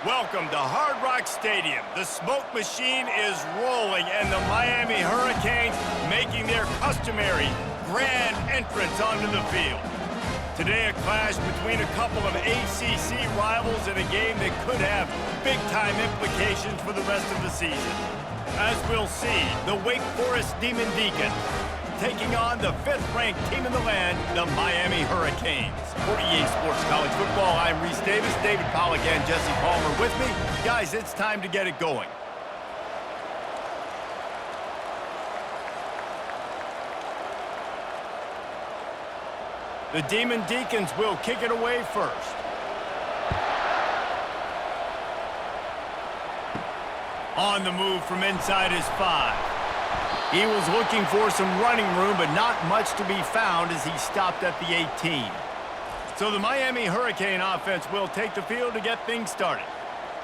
Welcome to Hard Rock Stadium. The smoke machine is rolling and the Miami Hurricanes making their customary grand entrance onto the field. Today a clash between a couple of ACC rivals in a game that could have big-time implications for the rest of the season. As we'll see, the Wake Forest Demon Deacons taking on the 5th-ranked team in the land, the Miami Hurricanes. For EA Sports College Football, I'm Reese Davis, David Pollack, and Jesse Palmer with me. Guys, it's time to get it going. The Demon Deacons will kick it away first. On the move from inside his 5. He was looking for some running room, but not much to be found as he stopped at the 18. So the Miami Hurricane offense will take the field to get things started.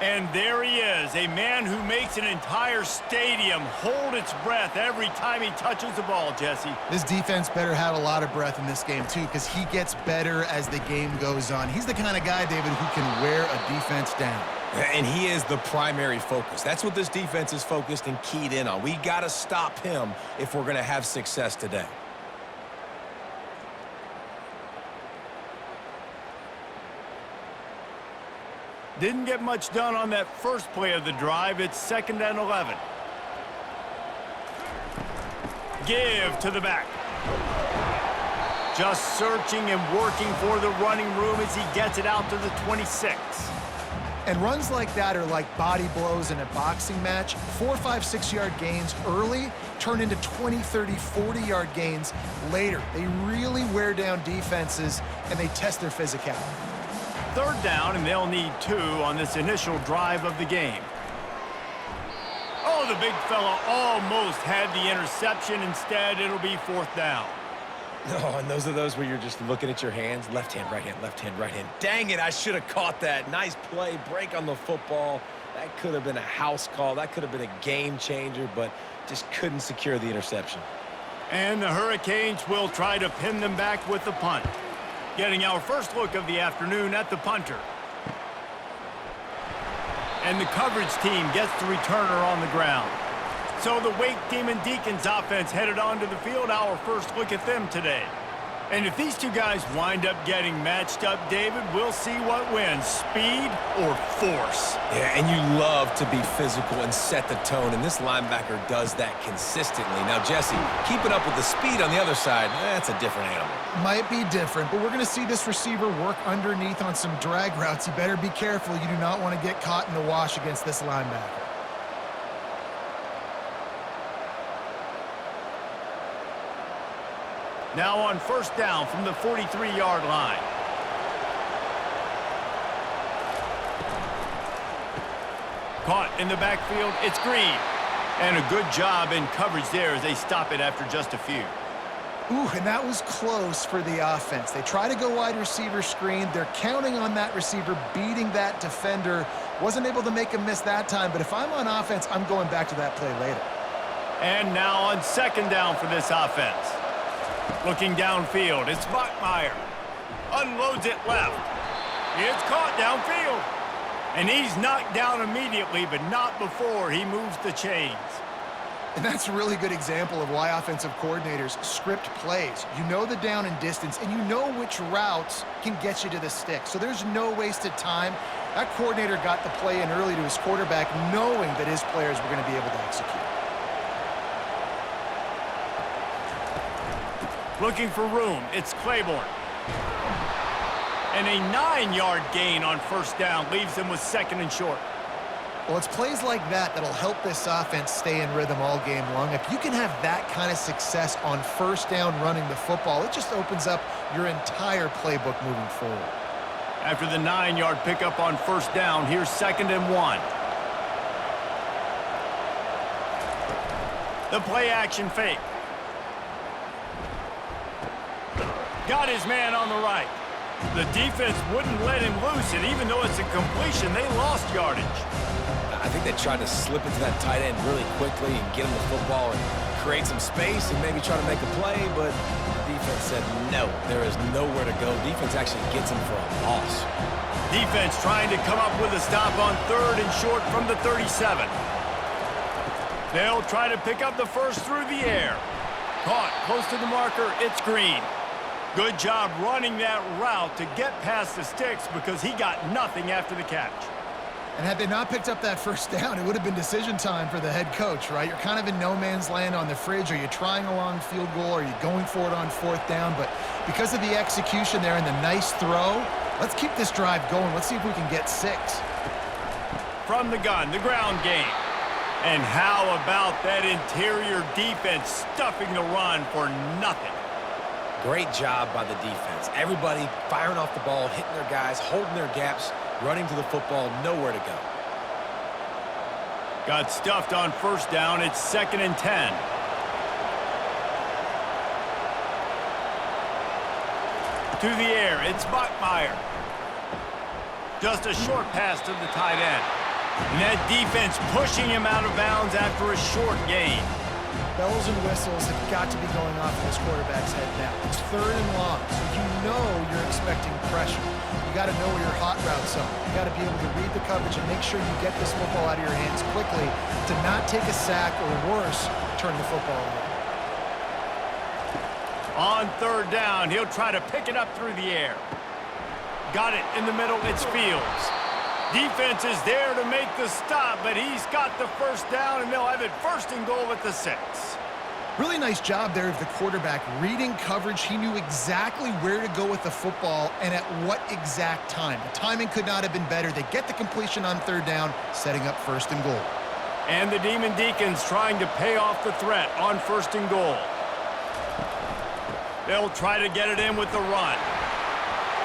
And there he is, a man who makes an entire stadium hold its breath every time he touches the ball, Jesse. This defense better have a lot of breath in this game, too, because he gets better as the game goes on. He's the kind of guy, David, who can wear a defense down. And he is the primary focus. That's what this defense is focused and keyed in on. We got to stop him if we're going to have success today. Didn't get much done on that first play of the drive. It's 2nd and 11. Give to the back. Just searching and working for the running room as he gets it out to the 26. And runs like that are like body blows in a boxing match. 4, 5, 6-yard gains early turn into 20, 30, 40-yard gains later. They really wear down defenses, and they test their physicality. 3rd down, and they'll need 2 on this initial drive of the game. Oh, the big fella almost had the interception. Instead, it'll be 4th down. Oh, and those are those where you're just looking at your hands. Left hand, right hand, left hand, right hand. Dang it, I should have caught that. Nice play, break on the football. That could have been a house call. That could have been a game changer, but just couldn't secure the interception. And the Hurricanes will try to pin them back with the punt. Getting our first look of the afternoon at the punter. And the coverage team gets the returner on the ground. So the Wake Demon Deacons offense headed onto the field. Our first look at them today. And if these two guys wind up getting matched up, David, we'll see what wins, speed or force. Yeah, and you love to be physical and set the tone, and this linebacker does that consistently. Now, Jesse, keeping up with the speed on the other side, that's a different animal. Might be different, but we're going to see this receiver work underneath on some drag routes. You better be careful. You do not want to get caught in the wash against this linebacker. Now on 1st down from the 43-yard line. Caught in the backfield, it's Green. And a good job in coverage there as they stop it after just a few. Ooh, and that was close for the offense. They try to go wide receiver screen. They're counting on that receiver beating that defender. Wasn't able to make a miss that time, but if I'm on offense, I'm going back to that play later. And now on 2nd down for this offense. Looking downfield, it's Bachmeyer. Unloads it left. It's caught downfield. And he's knocked down immediately, but not before he moves the chains. And that's a really good example of why offensive coordinators script plays. You know the down and distance, and you know which routes can get you to the stick. So there's no wasted time. That coordinator got the play in early to his quarterback, knowing that his players were going to be able to execute. Looking for room, it's Claiborne. And a 9-yard gain on 1st down leaves them with 2nd and short. Well, it's plays like that that'll help this offense stay in rhythm all game long. If you can have that kind of success on 1st down running the football, it just opens up your entire playbook moving forward. After the 9-yard pickup on 1st down, here's 2nd and 1. The play action fake. Got his man on the right. The defense wouldn't let him loose, and even though it's a completion, they lost yardage. I think they tried to slip into that tight end really quickly and get him the football and create some space and maybe try to make a play, but the defense said no, there is nowhere to go. Defense actually gets him for a loss. Defense trying to come up with a stop on 3rd and short from the 37. They'll try to pick up the first through the air. Caught close to the marker, it's Green. Good job running that route to get past the sticks because he got nothing after the catch. And had they not picked up that first down, it would have been decision time for the head coach, right? You're kind of in no man's land on the fridge. Are you trying a long field goal? Are you going for it on 4th down? But because of the execution there and the nice throw, let's keep this drive going. Let's see if we can get 6. From the gun, the ground game. And how about that interior defense stuffing the run for nothing? Great job by the defense. Everybody firing off the ball, hitting their guys, holding their gaps, running to the football, nowhere to go. Got stuffed on 1st down. It's 2nd and 10. To the air, it's Buckmeyer. Just a short pass to the tight end. And that defense pushing him out of bounds after a short gain. Bells and whistles have got to be going off in this quarterback's head now. It's 3rd and long, so you know you're expecting pressure. You got to know where your hot routes are. You got to be able to read the coverage and make sure you get this football out of your hands quickly to not take a sack or worse, turn the football over. On 3rd down, he'll try to pick it up through the air. Got it in the middle, it's Fields. Defense is there to make the stop, but he's got the 1st down, and they'll have it 1st and goal at the 6. Really nice job there of the quarterback reading coverage. He knew exactly where to go with the football and at what exact time. The timing could not have been better. They get the completion on 3rd down, setting up 1st and goal. And the Deacons trying to pay off the threat on 1st and goal. They'll try to get it in with the run.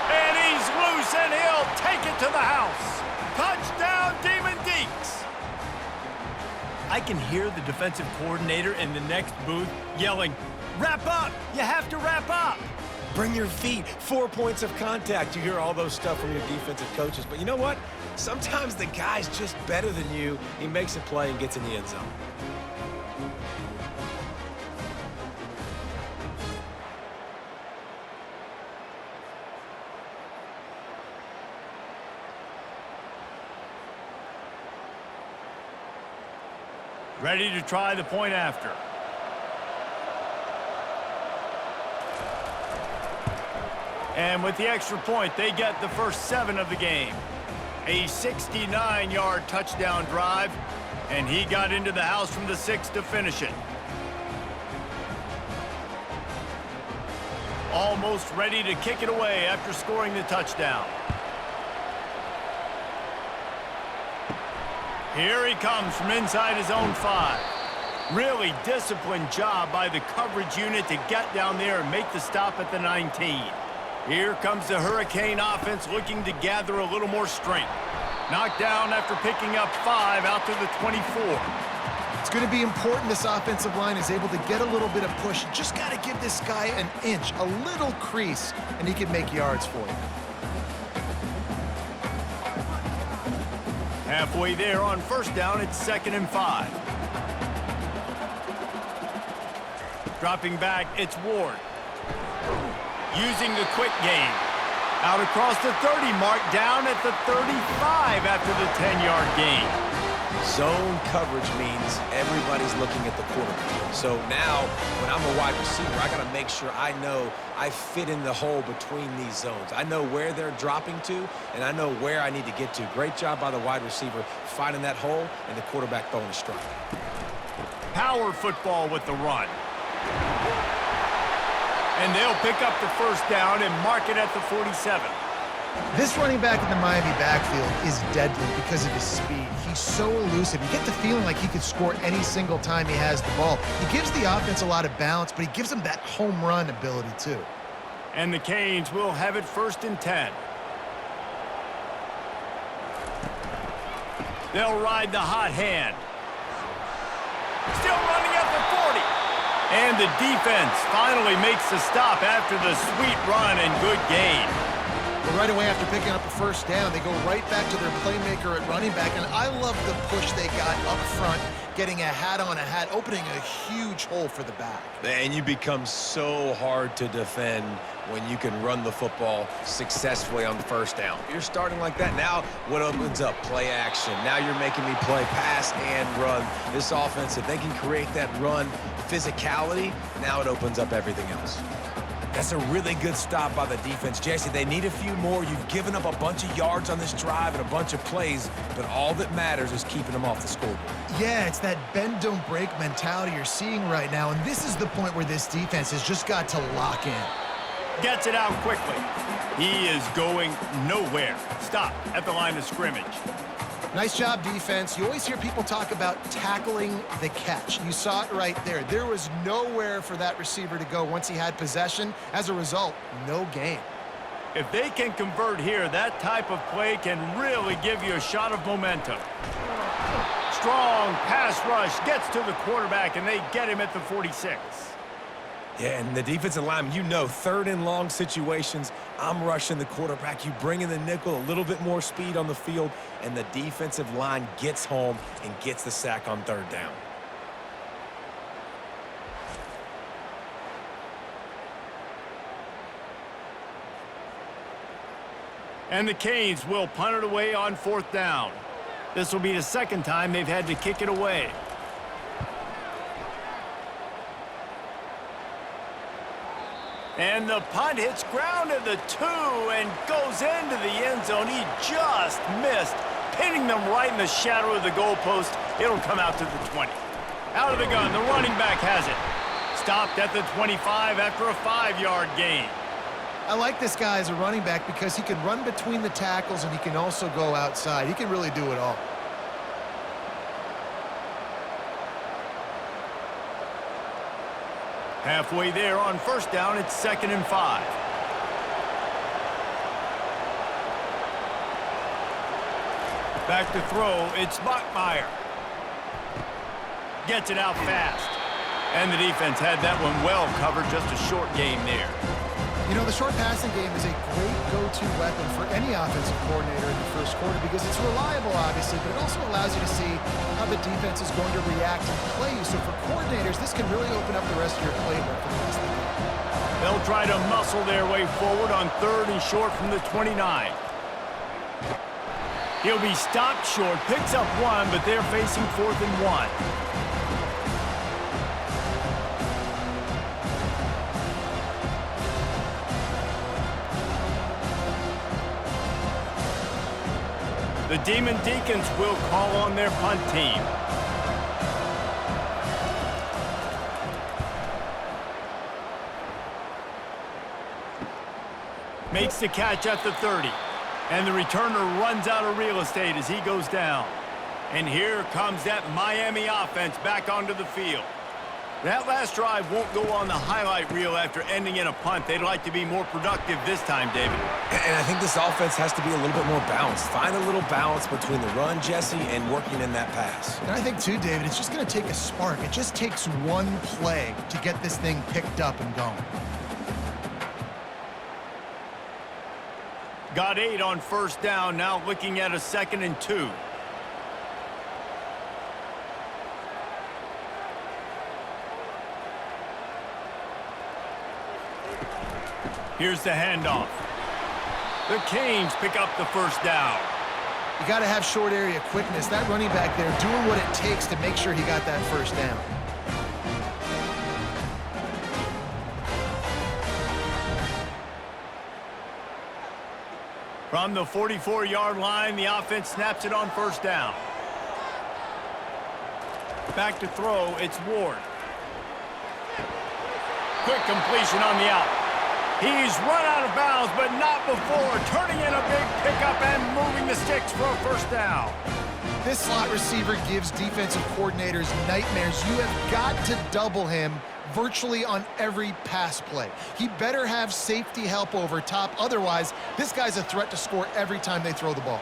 And he's loose, and he'll take it to the house. Touchdown, Demon Deeks! I can hear the defensive coordinator in the next booth yelling, "Wrap up! You have to wrap up!" Bring your feet, 4 points of contact. You hear all those stuff from your defensive coaches. But you know what? Sometimes the guy's just better than you. He makes a play and gets in the end zone. Ready to try the point after. And with the extra point, they get the first 7 of the game. A 69-yard touchdown drive, and he got into the house from the 6 to finish it. Almost ready to kick it away after scoring the touchdown. Here he comes from inside his own 5. Really disciplined job by the coverage unit to get down there and make the stop at the 19. Here comes the Hurricane offense looking to gather a little more strength. Knocked down after picking up 5 out to the 24. It's going to be important this offensive line is able to get a little bit of push. Just got to give this guy an inch, a little crease, and he can make yards for you. Halfway there on 1st down, it's 2nd and 5. Dropping back, it's Ward. Using the quick game. Out across the 30 mark, down at the 35 after the 10-yard gain. Zone coverage means everybody's looking at the quarterback. So now, when I'm a wide receiver, I got to make sure I know I fit in the hole between these zones. I know where they're dropping to, and I know where I need to get to. Great job by the wide receiver finding that hole, and the quarterback throwing a strike. Power football with the run. And they'll pick up the 1st down and mark it at the 47. This running back in the Miami backfield is deadly because of his speed. He's so elusive. You get the feeling like he could score any single time he has the ball. He gives the offense a lot of balance, but he gives them that home run ability too. And the Canes will have it 1st and 10. They'll ride the hot hand. Still running at the 40. And the defense finally makes the stop after the sweet run and good gain. But right away after picking up a first down, they go right back to their playmaker at running back. And I love the push they got up front, getting a hat on a hat, opening a huge hole for the back. And you become so hard to defend when you can run the football successfully on the first down. You're starting like that. Now what opens up? Play action. Now you're making me play pass and run. This offense, if they can create that run physicality, now it opens up everything else. That's a really good stop by the defense. Jesse, they need a few more. You've given up a bunch of yards on this drive and a bunch of plays, but all that matters is keeping them off the scoreboard. Yeah, it's that bend, don't break mentality you're seeing right now, and this is the point where this defense has just got to lock in. Gets it out quickly. He is going nowhere. Stop at the line of scrimmage. Nice job, defense. You always hear people talk about tackling the catch. You saw it right there. There was nowhere for that receiver to go once he had possession. As a result, no gain. If they can convert here, that type of play can really give you a shot of momentum. Strong pass rush gets to the quarterback, and they get him at the 46. Yeah, and the defensive lineman, you know, third and long situations, I'm rushing the quarterback. You bring in the nickel, a little bit more speed on the field, and the defensive line gets home and gets the sack on third down. And the Canes will punt it away on fourth down. This will be the second time they've had to kick it away. And the punt hits ground at the 2 and goes into the end zone. He just missed, pinning them right in the shadow of the goalpost. It'll come out to the 20. Out of the gun, the running back has it. Stopped at the 25 after a 5-yard gain. I like this guy as a running back because he can run between the tackles and he can also go outside. He can really do it all. Halfway there on first down, it's 2nd and 5. Back to throw, it's Bachmeier. Gets it out fast. And the defense had that one well covered, just a short game there. You know, the short passing game is a great go-to weapon for any offensive coordinator in the first quarter because it's reliable, obviously, but it also allows you to see how the defense is going to react and play you. So for coordinators, this can really open up the rest of your playbook for the rest of the game. They'll try to muscle their way forward on 3rd and short from the 29. He'll be stopped short, picks up 1, but they're facing 4th and 1. The Deacons will call on their punt team. Makes the catch at the 30. And the returner runs out of real estate as he goes down. And here comes that Miami offense back onto the field. That last drive won't go on the highlight reel after ending in a punt. They'd like to be more productive this time, David. And I think this offense has to be a little bit more balanced. Find a little balance between the run, Jesse, and working in that pass. And I think, too, David, it's just going to take a spark. It just takes one play to get this thing picked up and going. Got 8 on first down, now looking at a 2nd and 2. Here's the handoff. The Canes pick up the first down. You got to have short area quickness. That running back there doing what it takes to make sure he got that first down. From the 44-yard line, the offense snaps it on first down. Back to throw, it's Ward. Quick completion on the out. He's run out of bounds, but not before turning in a big pickup and moving the sticks for a first down. This slot receiver gives defensive coordinators nightmares. You have got to double him virtually on every pass play. He better have safety help over top. Otherwise, this guy's a threat to score every time they throw the ball.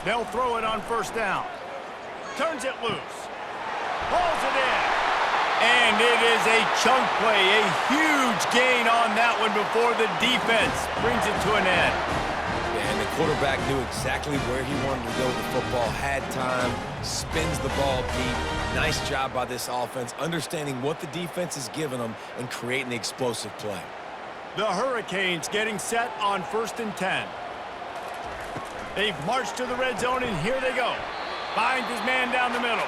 They'll throw it on first down. Turns it loose. Pulls it in. And it is a chunk play, a huge gain on that one before the defense brings it to an end. And the quarterback knew exactly where he wanted to go with the football, had time, spins the ball deep. Nice job by this offense, understanding what the defense is giving them and creating the explosive play. The Hurricanes getting set on 1st and 10. They've marched to the red zone, and here they go. Finds his man down the middle.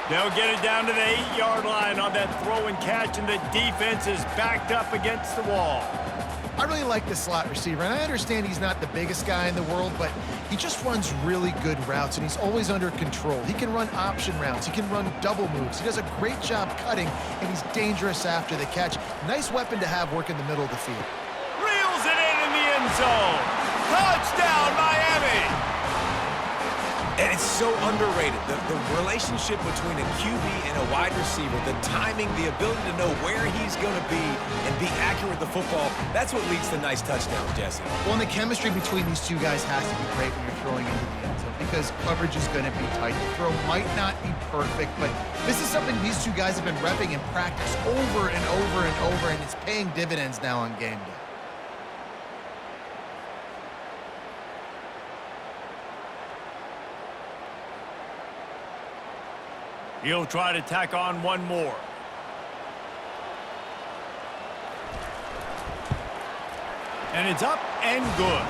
They'll get it down to the 8-yard line on that throw and catch, and the defense is backed up against the wall. I really like this slot receiver, and I understand he's not the biggest guy in the world, but he just runs really good routes, and he's always under control. He can run option routes. He can run double moves. He does a great job cutting, and he's dangerous after the catch. Nice weapon to have working the middle of the field. Reels it in the end zone. Touchdown, Miami! And it's so underrated, the relationship between a QB and a wide receiver, the timing, the ability to know where he's going to be and be accurate with the football, that's what leads to nice touchdowns, Jesse. Well, and the chemistry between these two guys has to be great when you're throwing into the end zone because coverage is going to be tight. The throw might not be perfect, but this is something these two guys have been repping in practice over and over and over, and it's paying dividends now on game day. He'll try to tack on one more. And it's up and good.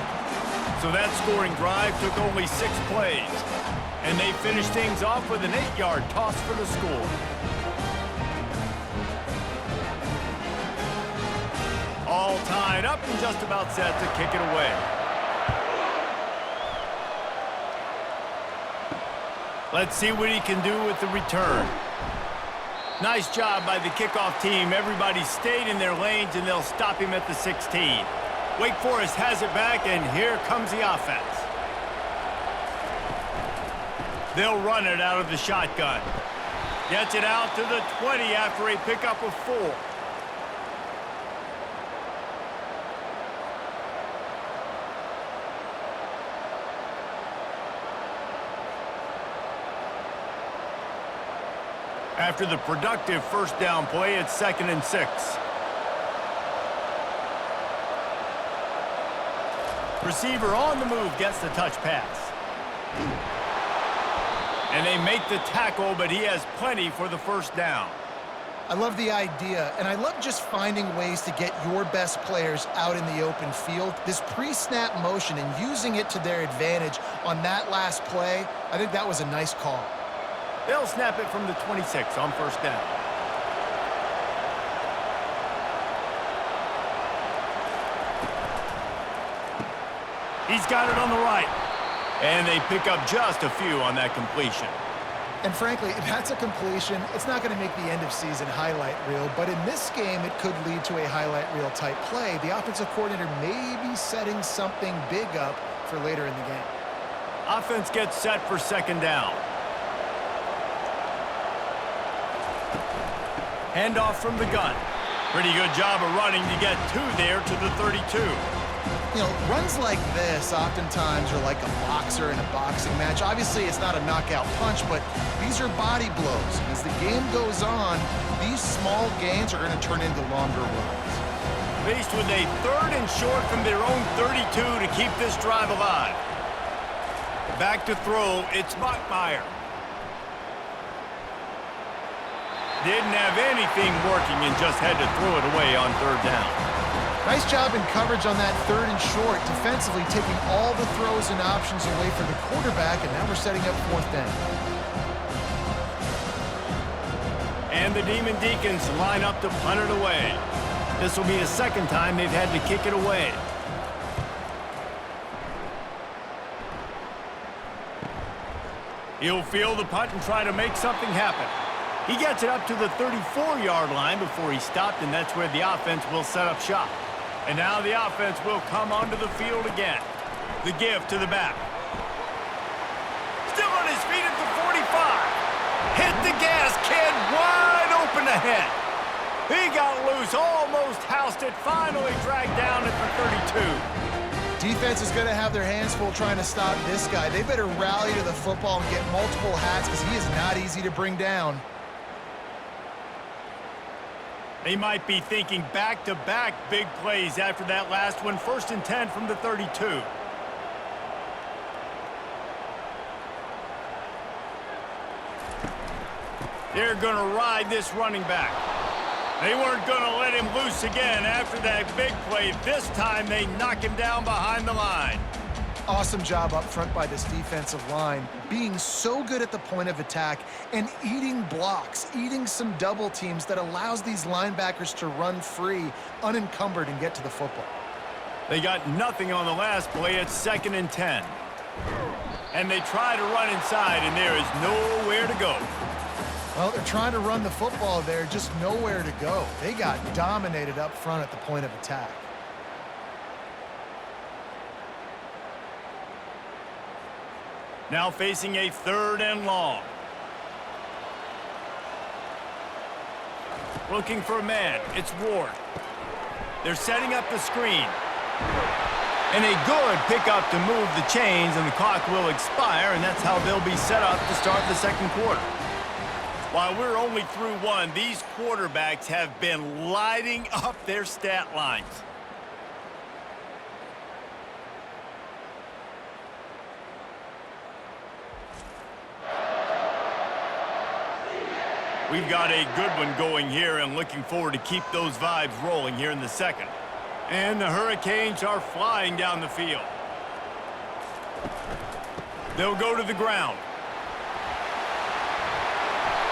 So that scoring drive took only 6 plays. And they finished things off with an 8-yard toss for the score. All tied up and just about set to kick it away. Let's see what he can do with the return. Nice job by the kickoff team. Everybody stayed in their lanes, and they'll stop him at the 16. Wake Forest has it back, and here comes the offense. They'll run it out of the shotgun. Gets it out to the 20 after a pickup of 4. After the productive first down play, it's 2nd and 6. Receiver on the move gets the touch pass. And they make the tackle, but he has plenty for the first down. I love the idea, and I love just finding ways to get your best players out in the open field. This pre-snap motion and using it to their advantage on that last play, I think that was a nice call. They'll snap it from the 26 on first down. He's got it on the right. And they pick up just a few on that completion. And frankly, if that's a completion, it's not going to make the end-of-season highlight reel, but in this game, it could lead to a highlight reel type play. The offensive coordinator may be setting something big up for later in the game. Offense gets set for 2nd down. Handoff from the gun. Pretty good job of running to get 2 there to the 32. You know, runs like this oftentimes are like a boxer in a boxing match. Obviously, it's not a knockout punch, but these are body blows. As the game goes on, these small gains are going to turn into longer runs. Faced with a 3rd and short from their own 32 to keep this drive alive. Back to throw, it's Buckmeyer. Didn't have anything working and just had to throw it away on 3rd down. Nice job in coverage on that 3rd and short, defensively taking all the throws and options away from the quarterback, and now we're setting up 4th down. And the Demon Deacons line up to punt it away. This will be the 2nd time they've had to kick it away. He'll field the punt and try to make something happen. He gets it up to the 34-yard line before he stopped, and that's where the offense will set up shop. And now the offense will come onto the field again. The give to the back. Still on his feet at the 45. Hit the gas, kid, wide open ahead. He got loose, almost housed it, finally dragged down at the 32. Defense is going to have their hands full trying to stop this guy. They better rally to the football and get multiple hats because he is not easy to bring down. They might be thinking back-to-back big plays after that last one. 1st and 10 from the 32. They're going to ride this running back. They weren't going to let him loose again after that big play. This time they knock him down behind the line. Awesome job up front by this defensive line, being so good at the point of attack and eating blocks, eating some double teams that allows these linebackers to run free, unencumbered, and get to the football. They got nothing on the last play. It's 2nd and 10. And they try to run inside, and there is nowhere to go. Well, they're trying to run the football there, just nowhere to go. They got dominated up front at the point of attack. Now facing a 3rd and long. Looking for a man. It's Ward. They're setting up the screen. And a good pickup to move the chains, and the clock will expire, and that's how they'll be set up to start the 2nd quarter. While we're only through one, these quarterbacks have been lighting up their stat lines. We've got a good one going here, and looking forward to keep those vibes rolling here in the 2nd. And the Hurricanes are flying down the field. They'll go to the ground.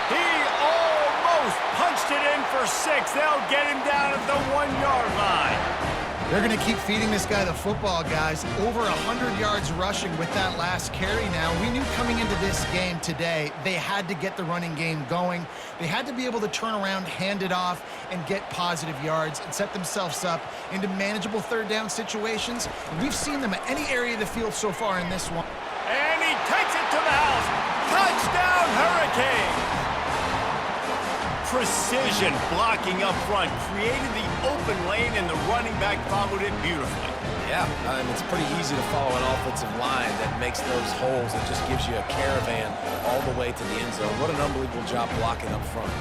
He almost punched it in for 6. They'll get him down at the 1-yard line. They're going to keep feeding this guy the football, guys. Over 100 yards rushing with that last carry now. We knew coming into this game today, they had to get the running game going. They had to be able to turn around, hand it off, and get positive yards and set themselves up into manageable 3rd down situations. And we've seen them at any area of the field so far in this one. And he takes it to the house. Touchdown, Hurricanes! Precision blocking up front created the open lane, and the running back followed it beautifully. Yeah, it's pretty easy to follow an offensive line that makes those holes and just gives you a caravan all the way to the end zone. What an unbelievable job blocking up front.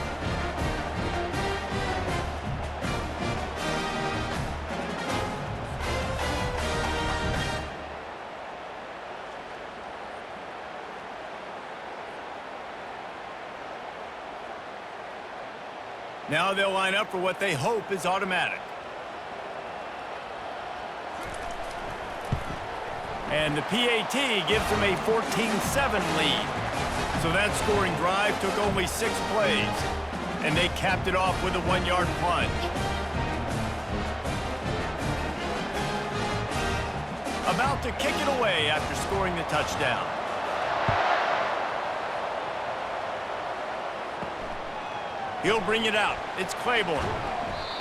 Now they'll line up for what they hope is automatic. And the PAT gives them a 14-7 lead. So that scoring drive took only 6 plays. And they capped it off with a 1-yard plunge. About to kick it away after scoring the touchdown. He'll bring it out. It's Claiborne.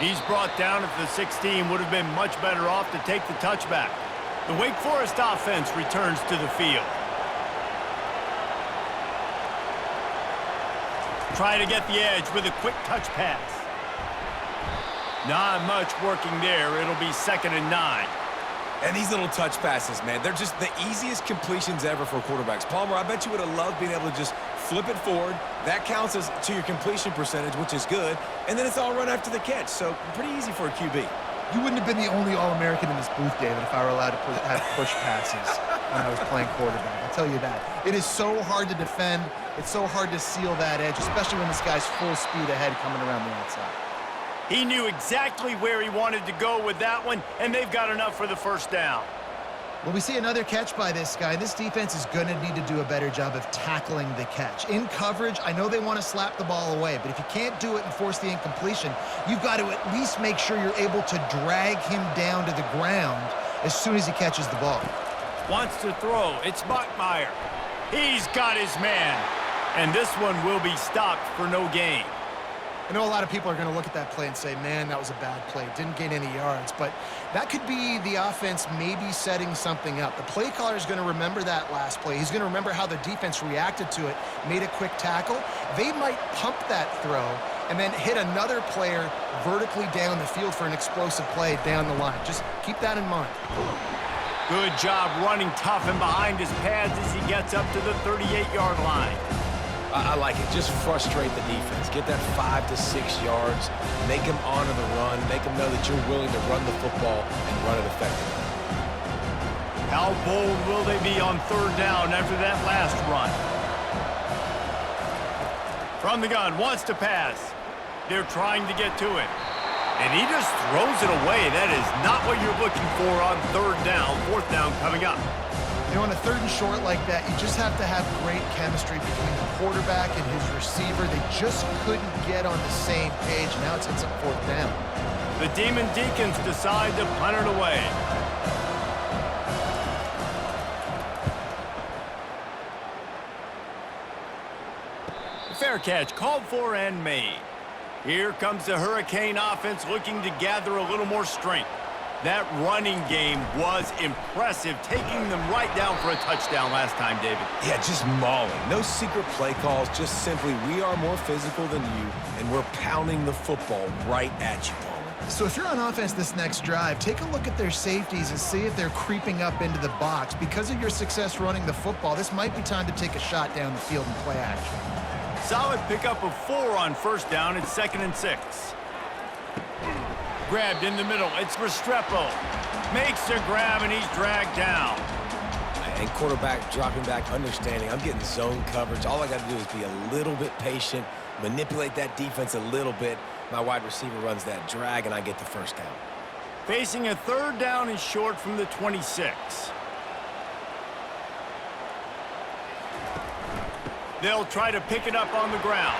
He's brought down at the 16. Would have been much better off to take the touchback. The Wake Forest offense returns to the field. Try to get the edge with a quick touch pass. Not much working there. It'll be 2nd and 9. And these little touch passes, man, they're just the easiest completions ever for quarterbacks. Palmer, I bet you would have loved being able to just flip it forward. That counts as to your completion percentage, which is good. And then it's all run after the catch. So pretty easy for a QB. You wouldn't have been the only All-American in this booth, David, if I were allowed to have push passes when I was playing quarterback. I'll tell you that. It is so hard to defend. It's so hard to seal that edge, especially when this guy's full speed ahead coming around the outside. He knew exactly where he wanted to go with that one, and they've got enough for the 1st down. Well, we see another catch by this guy. This defense is going to need to do a better job of tackling the catch. In coverage, I know they want to slap the ball away, but if you can't do it and force the incompletion, you've got to at least make sure you're able to drag him down to the ground as soon as he catches the ball. Wants to throw. It's Buckmeyer. He's got his man, and this one will be stopped for no gain. I know a lot of people are going to look at that play and say, man, that was a bad play. Didn't gain any yards. But that could be the offense maybe setting something up. The play caller is going to remember that last play. He's going to remember how the defense reacted to it, made a quick tackle. They might pump that throw and then hit another player vertically down the field for an explosive play down the line. Just keep that in mind. Good job running tough and behind his pads as he gets up to the 38-yard line. I like it. Just frustrate the defense. Get that 5 to 6 yards. Make them honor the run. Make them know that you're willing to run the football and run it effectively. How bold will they be on third down after that last run? From the gun, wants to pass. They're trying to get to it. And he just throws it away. That is not what you're looking for on third down. Fourth down coming up. You know, on a third and short like that, you just have to have great chemistry between the quarterback and his receiver. They just couldn't get on the same page. Now it's up fourth down. The Deacons decide to punt it away. Fair catch, called for and made. Here comes the Hurricane offense looking to gather a little more strength. That running game was impressive, taking them right down for a touchdown last time, David. Yeah, just mauling. No secret play calls, just simply we are more physical than you, and we're pounding the football right at you, Palmer. So if you're on offense this next drive, take a look at their safeties and see if they're creeping up into the box. Because of your success running the football, this might be time to take a shot down the field and play action. Solid pickup of 4 on first down. It's 2nd and 6. Grabbed in the middle. It's Restrepo. Makes a grab, and he's dragged down. And quarterback dropping back, understanding I'm getting zone coverage. All I got to do is be a little bit patient, manipulate that defense a little bit. My wide receiver runs that drag, and I get the first down. Facing a third down and short from the 26. They'll try to pick it up on the ground.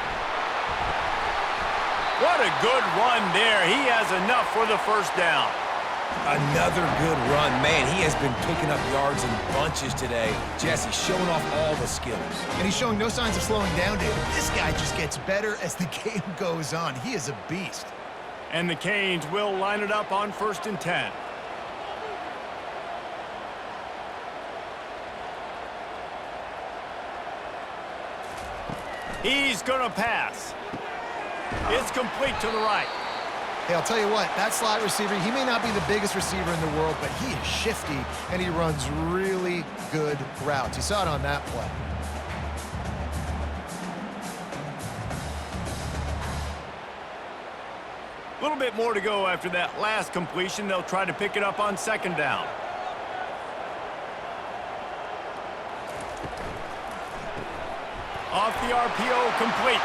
What a good run there. He has enough for the first down. Another good run. Man, he has been picking up yards in bunches today. Jesse showing off all the skills. And he's showing no signs of slowing down, David. This guy just gets better as the game goes on. He is a beast. And the Canes will line it up on 1st and 10. He's going to pass. It's complete to the right. Hey, I'll tell you what, that slot receiver, he may not be the biggest receiver in the world, but he is shifty, and he runs really good routes. You saw it on that play. A little bit more to go after that last completion. They'll try to pick it up on 2nd down. Off the RPO, complete.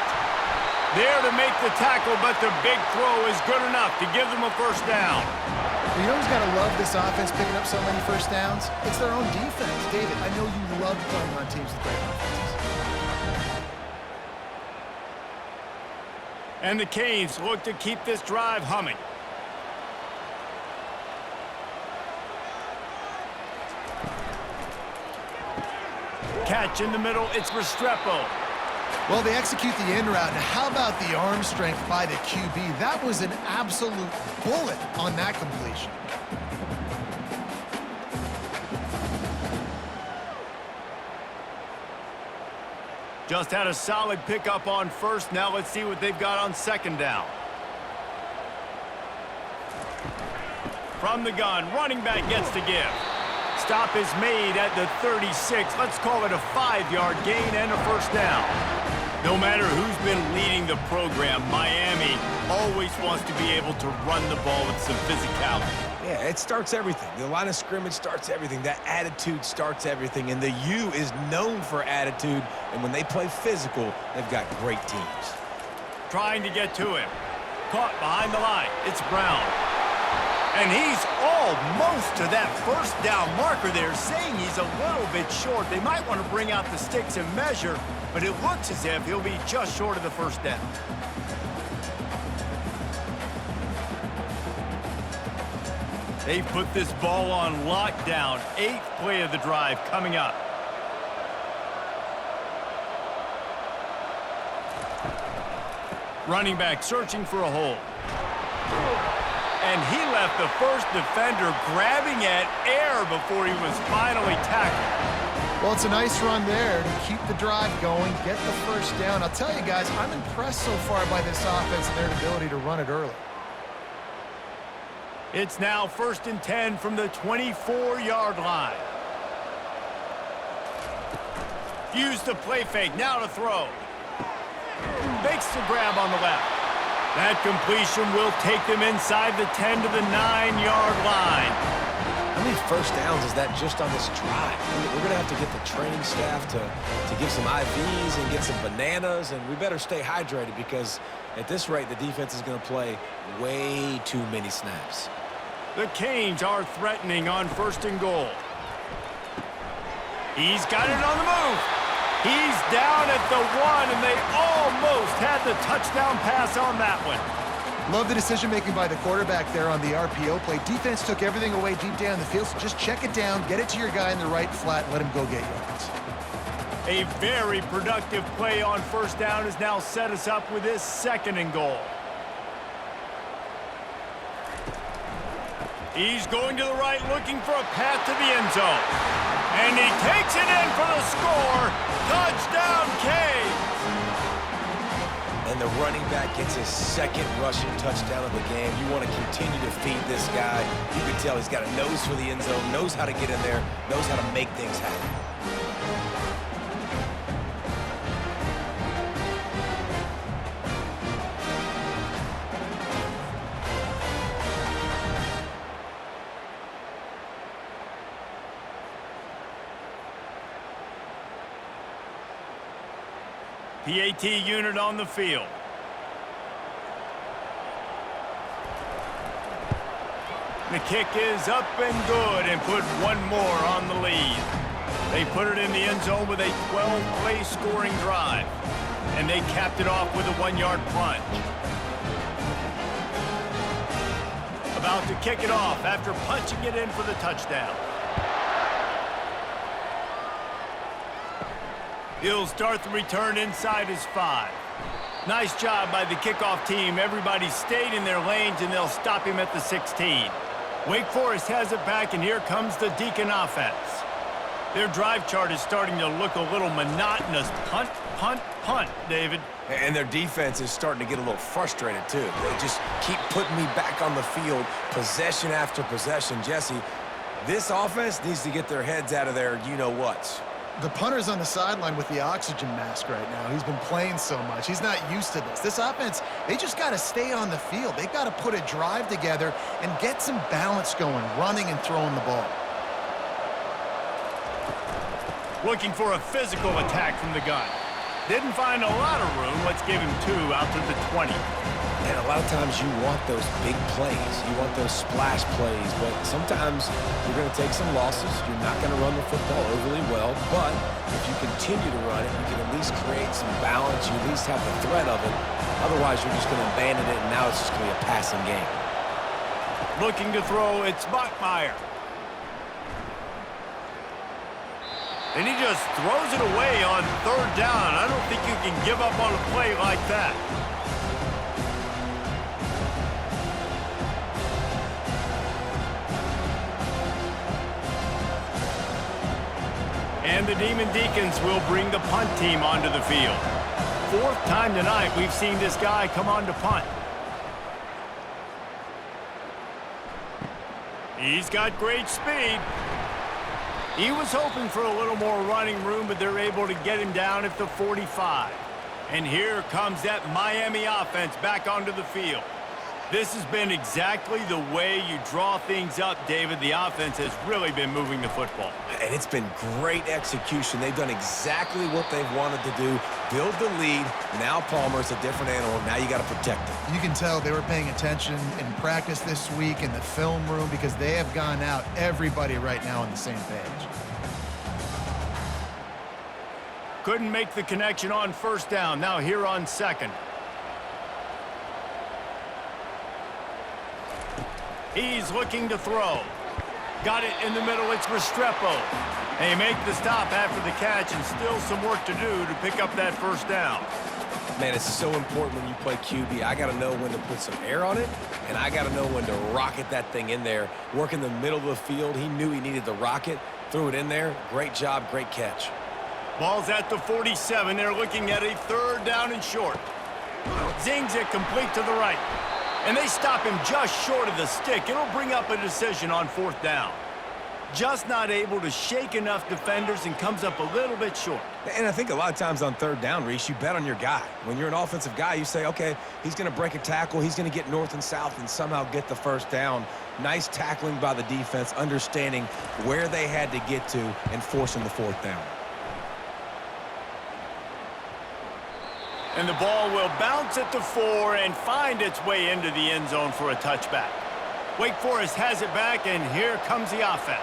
There to make the tackle, but the big throw is good enough to give them a first down. Well, you know who's got to love this offense picking up so many first downs? It's their own defense. David, I know you love playing on teams with great offenses. And the Canes look to keep this drive humming. Catch in the middle, it's Restrepo. Well, they execute the in route. Now, how about the arm strength by the QB? That was an absolute bullet on that completion. Just had a solid pickup on first. Now let's see what they've got on 2nd down. From the gun, running back gets to give. Stop is made at the 36. Let's call it a 5-yard gain and a first down. No matter who's been leading the program, Miami always wants to be able to run the ball with some physicality. Yeah, it starts everything. The line of scrimmage starts everything. That attitude starts everything. And the U is known for attitude. And when they play physical, they've got great teams. Trying to get to him. Caught behind the line. It's Brown. And he's almost to that first down marker there, saying he's a little bit short. They might want to bring out the sticks and measure, but it looks as if he'll be just short of the first down. They put this ball on lockdown. 8th play of the drive coming up. Running back searching for a hole. And he left the first defender grabbing at air before he was finally tackled. Well, it's a nice run there to keep the drive going, get the first down. I'll tell you guys, I'm impressed so far by this offense and their ability to run it early. It's now 1st and 10 from the 24-yard line. Use the play fake, now to throw. makes the grab on the left. That completion will take them inside the 10 to the 9-yard line. How many first downs is that just on this drive? We're going to have to get the training staff to give some IVs and get some bananas, and we better stay hydrated because at this rate, the defense is going to play way too many snaps. The Canes are threatening on 1st and goal. He's got it on the move. He's down at the 1, and they almost had the touchdown pass on that one. Love the decision-making by the quarterback there on the RPO play. Defense took everything away deep down the field, so just check it down, get it to your guy in the right flat, and let him go get yards. A very productive play on 1st down has now set us up with this 2nd and goal. He's going to the right, looking for a path to the end zone. And he takes it in for the score. Touchdown, Canes! And the running back gets his 2nd rushing touchdown of the game. You want to continue to feed this guy. You can tell he's got a nose for the end zone, knows how to get in there, knows how to make things happen. PAT unit on the field. The kick is up and good and put one more on the lead. They put it in the end zone with a 12-play scoring drive. And they capped it off with a 1-yard plunge. About to kick it off after punching it in for the touchdown. He'll start the return inside his 5. Nice job by the kickoff team. Everybody stayed in their lanes, and they'll stop him at the 16. Wake Forest has it back, and here comes the Deacon offense. Their drive chart is starting to look a little monotonous. Punt, punt, punt, David. And their defense is starting to get a little frustrated, too. They just keep putting me back on the field, possession after possession. Jesse, this offense needs to get their heads out of their you-know-whats. The punter's on the sideline with the oxygen mask right now. He's been playing so much. He's not used to this. This offense, they just got to stay on the field. They've got to put a drive together and get some balance going, running and throwing the ball. Looking for a physical attack from the gun. Didn't find a lot of room. Let's give him 2 out to the 20. And a lot of times you want those big plays. You want those splash plays. But sometimes you're going to take some losses. You're not going to run the football overly well. But if you continue to run it, you can at least create some balance. You at least have the threat of it. Otherwise, you're just going to abandon it, and now it's just going to be a passing game. Looking to throw, it's Bachmeier. And he just throws it away on 3rd down. I don't think you can give up on a play like that. And the Demon Deacons will bring the punt team onto the field. 4th time tonight we've seen this guy come on to punt. He's got great speed. He was hoping for a little more running room, but they're able to get him down at the 45. And here comes that Miami offense back onto the field. This has been exactly the way you draw things up, David. The offense has really been moving the football. And it's been great execution. They've done exactly what they've wanted to do. Build the lead. Now Palmer's a different animal. Now you got to protect him. You can tell they were paying attention in practice this week in the film room because they have gone out, everybody right now on the same page. Couldn't make the connection on 1st down. Now here on 2nd. He's looking to throw. Got it in the middle. It's Restrepo. They make the stop after the catch, and still some work to do to pick up that 1st down. Man, it's so important when you play QB. I got to know when to put some air on it, and I got to know when to rocket that thing in there. Work in the middle of the field. He knew he needed the rocket. Threw it in there. Great job. Great catch. Ball's at the 47. They're looking at a 3rd down and short. Zings it complete to the right. And they stop him just short of the stick. It'll bring up a decision on 4th down. Just not able to shake enough defenders and comes up a little bit short. And I think a lot of times on third down, Reese, you bet on your guy. When you're an offensive guy, you say, okay, he's going to break a tackle, he's going to get north and south and somehow get the first down. Nice tackling by the defense, understanding where they had to get to and forcing the fourth down. And the ball will bounce at the 4 and find its way into the end zone for a touchback. Wake Forest has it back, and here comes the offense.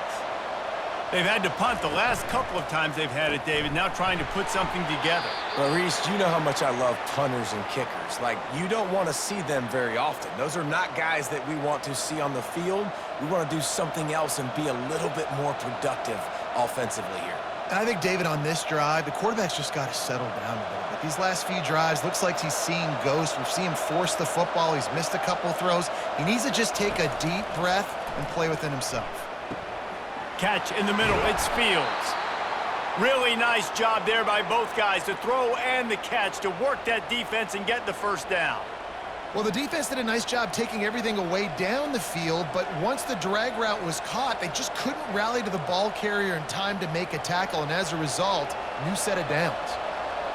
They've had to punt the last couple of times they've had it, David, now trying to put something together. Well, Reese, you know how much I love punters and kickers. Like, you don't want to see them very often. Those are not guys that we want to see on the field. We want to do something else and be a little bit more productive offensively here. And I think, David, on this drive, the quarterback's just got to settle down a little bit. These last few drives, looks like he's seeing ghosts. We've seen him force the football. He's missed a couple of throws. He needs to just take a deep breath and play within himself. Catch in the middle. It's Fields. Really nice job there by both guys, the throw and the catch, to work that defense and get the first down. Well, the defense did a nice job taking everything away down the field, but once the drag route was caught, they just couldn't rally to the ball carrier in time to make a tackle, and as a result, new set of downs.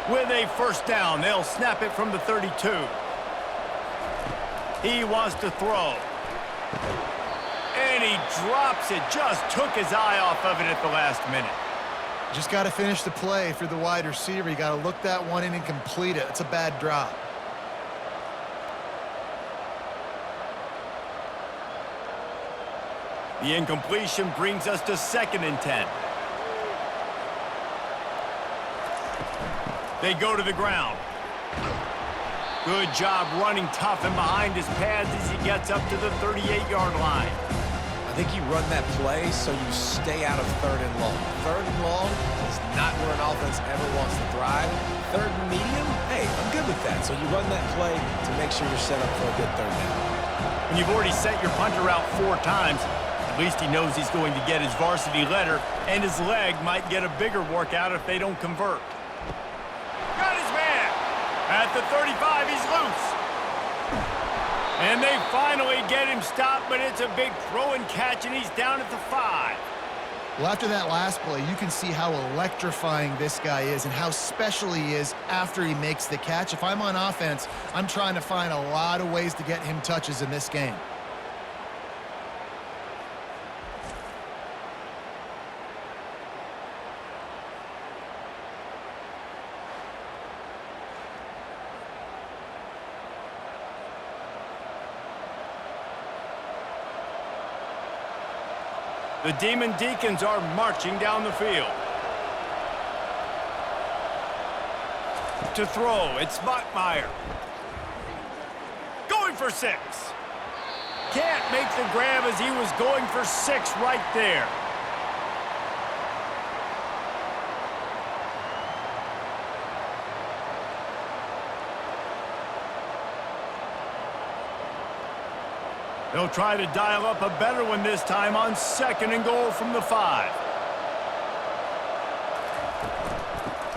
With a first down, they'll snap it from the 32. He wants to throw. And he drops it, just took his eye off of it at the last minute. Just got to finish the play for the wide receiver. You got to look that one in and complete it. It's a bad drop. The incompletion brings us to 2nd and 10. They go to the ground. Good job running tough and behind his pads as he gets up to the 38-yard line. I think you run that play so you stay out of 3rd and long. 3rd and long is not where an offense ever wants to thrive. 3rd and medium, hey, I'm good with that. So you run that play to make sure you're set up for a good 3rd down. When you've already set your punter out 4 times, at least he knows he's going to get his varsity letter, and his leg might get a bigger workout if they don't convert. Got his man! At the 35, he's loose. And they finally get him stopped, but it's a big throw and catch, and he's down at the 5. Well, after that last play, you can see how electrifying this guy is and how special he is after he makes the catch. If I'm on offense, I'm trying to find a lot of ways to get him touches in this game. The Demon Deacons are marching down the field. To throw, it's Bachmeyer. Going for 6. Can't make the grab as he was going for 6 right there. They'll try to dial up a better one this time on 2nd and goal from the 5.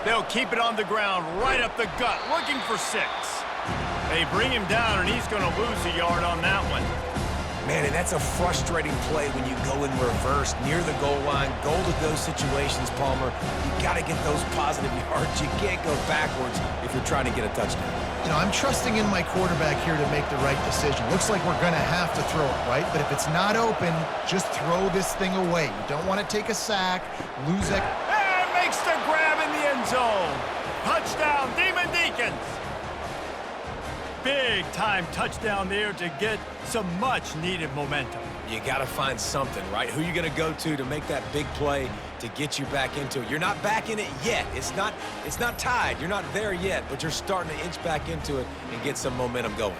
They'll keep it on the ground, right up the gut, looking for 6. They bring him down, and he's going to lose a yard on that one. Man, and that's a frustrating play when you go in reverse near the goal line. Goal to those situations, Palmer. You got to get those positive yards. You can't go backwards if you're trying to get a touchdown. You know, I'm trusting in my quarterback here to make the right decision. Looks like we're going to have to throw it, right? But if it's not open, just throw this thing away. You don't want to take a sack, lose it. And makes the grab in the end zone. Touchdown, Demon Deacons. Big-time touchdown there to get some much-needed momentum. You got to find something, right? Who you going to go to make that big play to get you back into it? You're not back in it yet. It's not tied. You're not there yet, but you're starting to inch back into it and get some momentum going.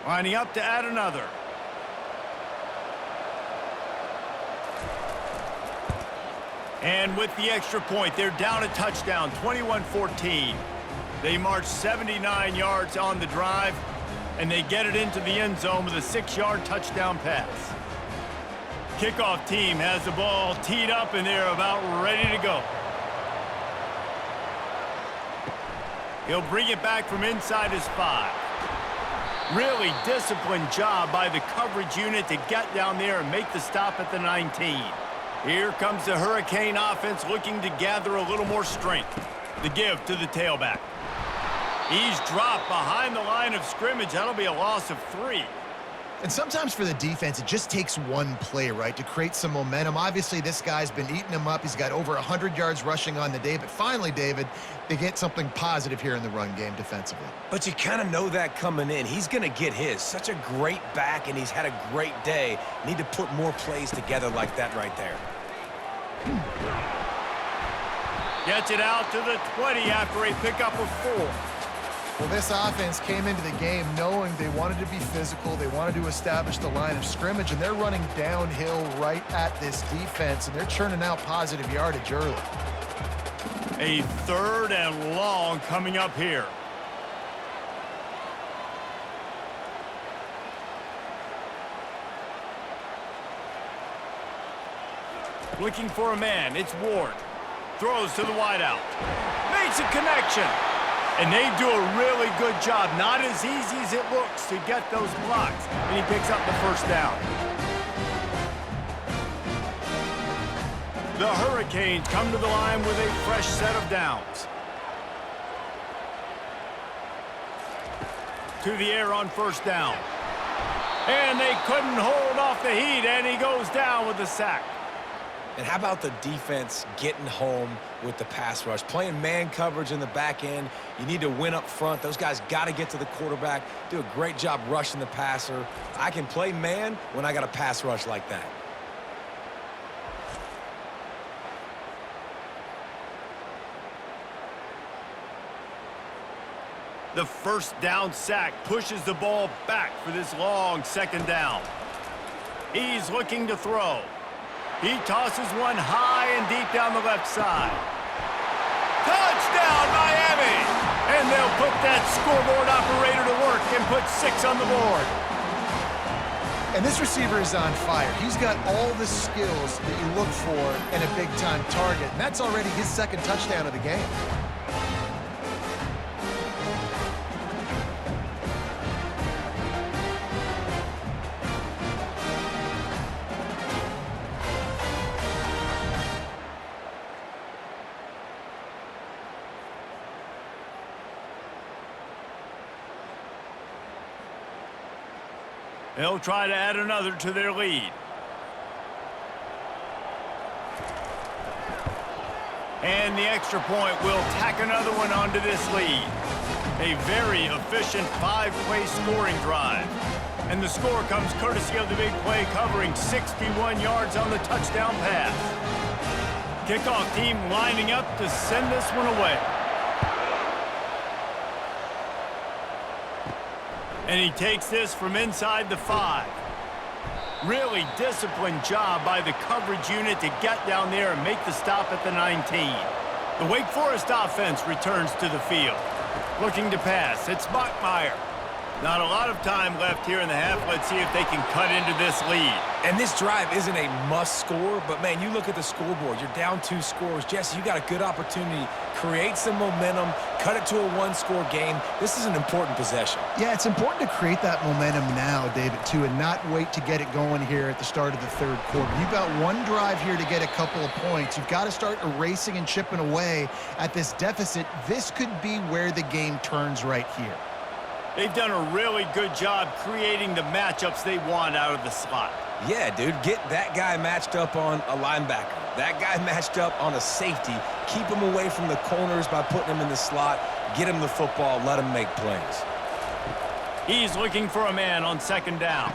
Lining up to add another. And with the extra point, they're down a touchdown, 21-14. They march 79 yards on the drive, and they get it into the end zone with a 6-yard touchdown pass. Kickoff team has the ball teed up, and they're about ready to go. He'll bring it back from inside his 5. Really disciplined job by the coverage unit to get down there and make the stop at the 19. Here comes the Hurricane offense looking to gather a little more strength. The give to the tailback. He's dropped behind the line of scrimmage. That'll be a loss of 3. And sometimes for the defense, it just takes one play, right, to create some momentum. Obviously, this guy's been eating him up. He's got over 100 yards rushing on the day. But finally, David, they get something positive here in the run game defensively. But you kind of know that coming in. He's going to get his. Such a great back, and he's had a great day. Need to put more plays together like that right there. Gets it out to the 20 after a pickup of 4. Well, this offense came into the game knowing they wanted to be physical. They wanted to establish the line of scrimmage, and they're running downhill right at this defense, and they're churning out positive yardage early. A 3rd and long coming up here. Looking for a man. It's Ward. Throws to the wideout. Makes a connection. And they do a really good job. Not as easy as it looks to get those blocks. And he picks up the first down. The Hurricanes come to the line with a fresh set of downs. To the air on first down. And they couldn't hold off the heat, and he goes down with the sack. And how about the defense getting home with the pass rush? Playing man coverage in the back end. You need to win up front. Those guys got to get to the quarterback. Do a great job rushing the passer. I can play man when I got a pass rush like that. The first down sack pushes the ball back for this long second down. He's looking to throw. He tosses one high and deep down the left side. Touchdown, Miami! And they'll put that scoreboard operator to work and put 6 on the board. And this receiver is on fire. He's got all the skills that you look for in a big-time target. And that's already his 2nd touchdown of the game. They'll try to add another to their lead. And the extra point will tack another one onto this lead. A very efficient 5-play scoring drive. And the score comes courtesy of the big play covering 61 yards on the touchdown pass. Kickoff team lining up to send this one away. And he takes this from inside the 5. Really disciplined job by the coverage unit to get down there and make the stop at the 19. The Wake Forest offense returns to the field. Looking to pass. It's Bachmeier. Not a lot of time left here in the half. Let's see if they can cut into this lead. And this drive isn't a must score, but man, you look at the scoreboard. You're down 2 scores. Jesse, you got a good opportunity. Create some momentum. Cut it to a 1-score game. This is an important possession. Yeah, it's important to create that momentum now, David, too, and not wait to get it going here at the start of the 3rd quarter. You've got one drive here to get a couple of points. You've got to start erasing and chipping away at this deficit. This could be where the game turns right here. They've done a really good job creating the matchups they want out of the slot. Yeah, dude, get that guy matched up on a linebacker. That guy matched up on a safety. Keep him away from the corners by putting him in the slot. Get him the football. Let him make plays. He's looking for a man on 2nd down.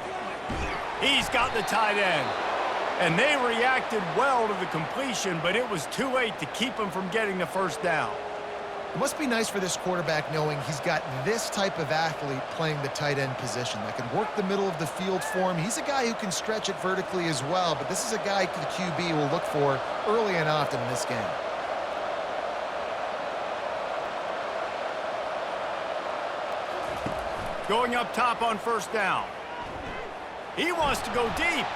He's got the tight end. And they reacted well to the completion, but it was too late to keep him from getting the first down. It must be nice for this quarterback knowing he's got this type of athlete playing the tight end position that can work the middle of the field for him. He's a guy who can stretch it vertically as well, but this is a guy the QB will look for early and often in this game. Going up top on 1st down. He wants to go deep.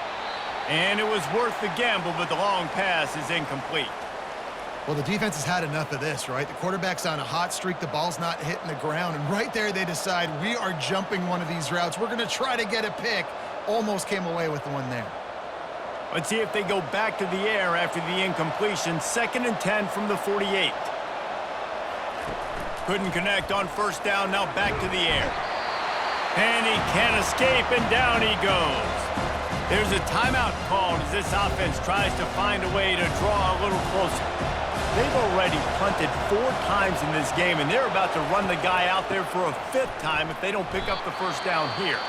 And it was worth the gamble, but the long pass is incomplete. Well, the defense has had enough of this, right? The quarterback's on a hot streak. The ball's not hitting the ground. And right there, they decide, we are jumping one of these routes. We're going to try to get a pick. Almost came away with one there. Let's see if they go back to the air after the incompletion. 2nd and 10 from the 48. Couldn't connect on first down. Now back to the air. And he can't escape, and down he goes. There's a timeout called as this offense tries to find a way to draw a little closer. They've already punted 4 times in this game, and they're about to run the guy out there for a 5th time if they don't pick up the first down here.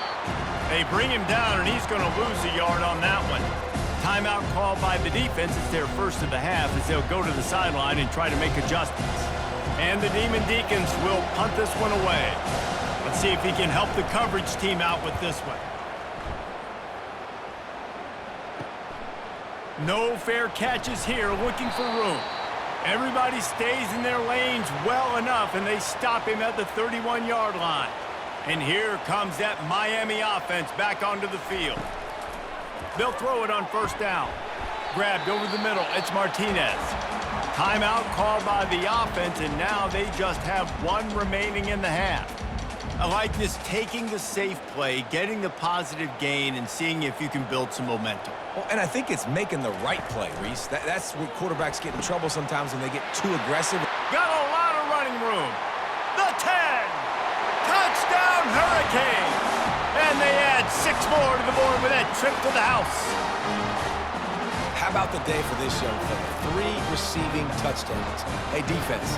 They bring him down, and he's going to lose a yard on that one. Timeout called by the defense. It's their first of the half as they'll go to the sideline and try to make adjustments. And the Deacons will punt this one away. Let's see if he can help the coverage team out with this one. No fair catches here, looking for room. Everybody stays in their lanes well enough, and they stop him at the 31-yard line. And here comes that Miami offense back onto the field. They'll throw it on first down. Grabbed over the middle. It's Martinez. Timeout called by the offense, and now they just have 1 remaining in the half. I like this, taking the safe play, getting the positive gain, and seeing if you can build some momentum. Well, and I think it's making the right play, Reese. That's where quarterbacks get in trouble sometimes when they get too aggressive. Got a lot of running room. The 10. Touchdown Hurricanes. And they add 6 more to the board with that trip to the house. How about the day for this young fella? 3 receiving touchdowns. Hey, defense,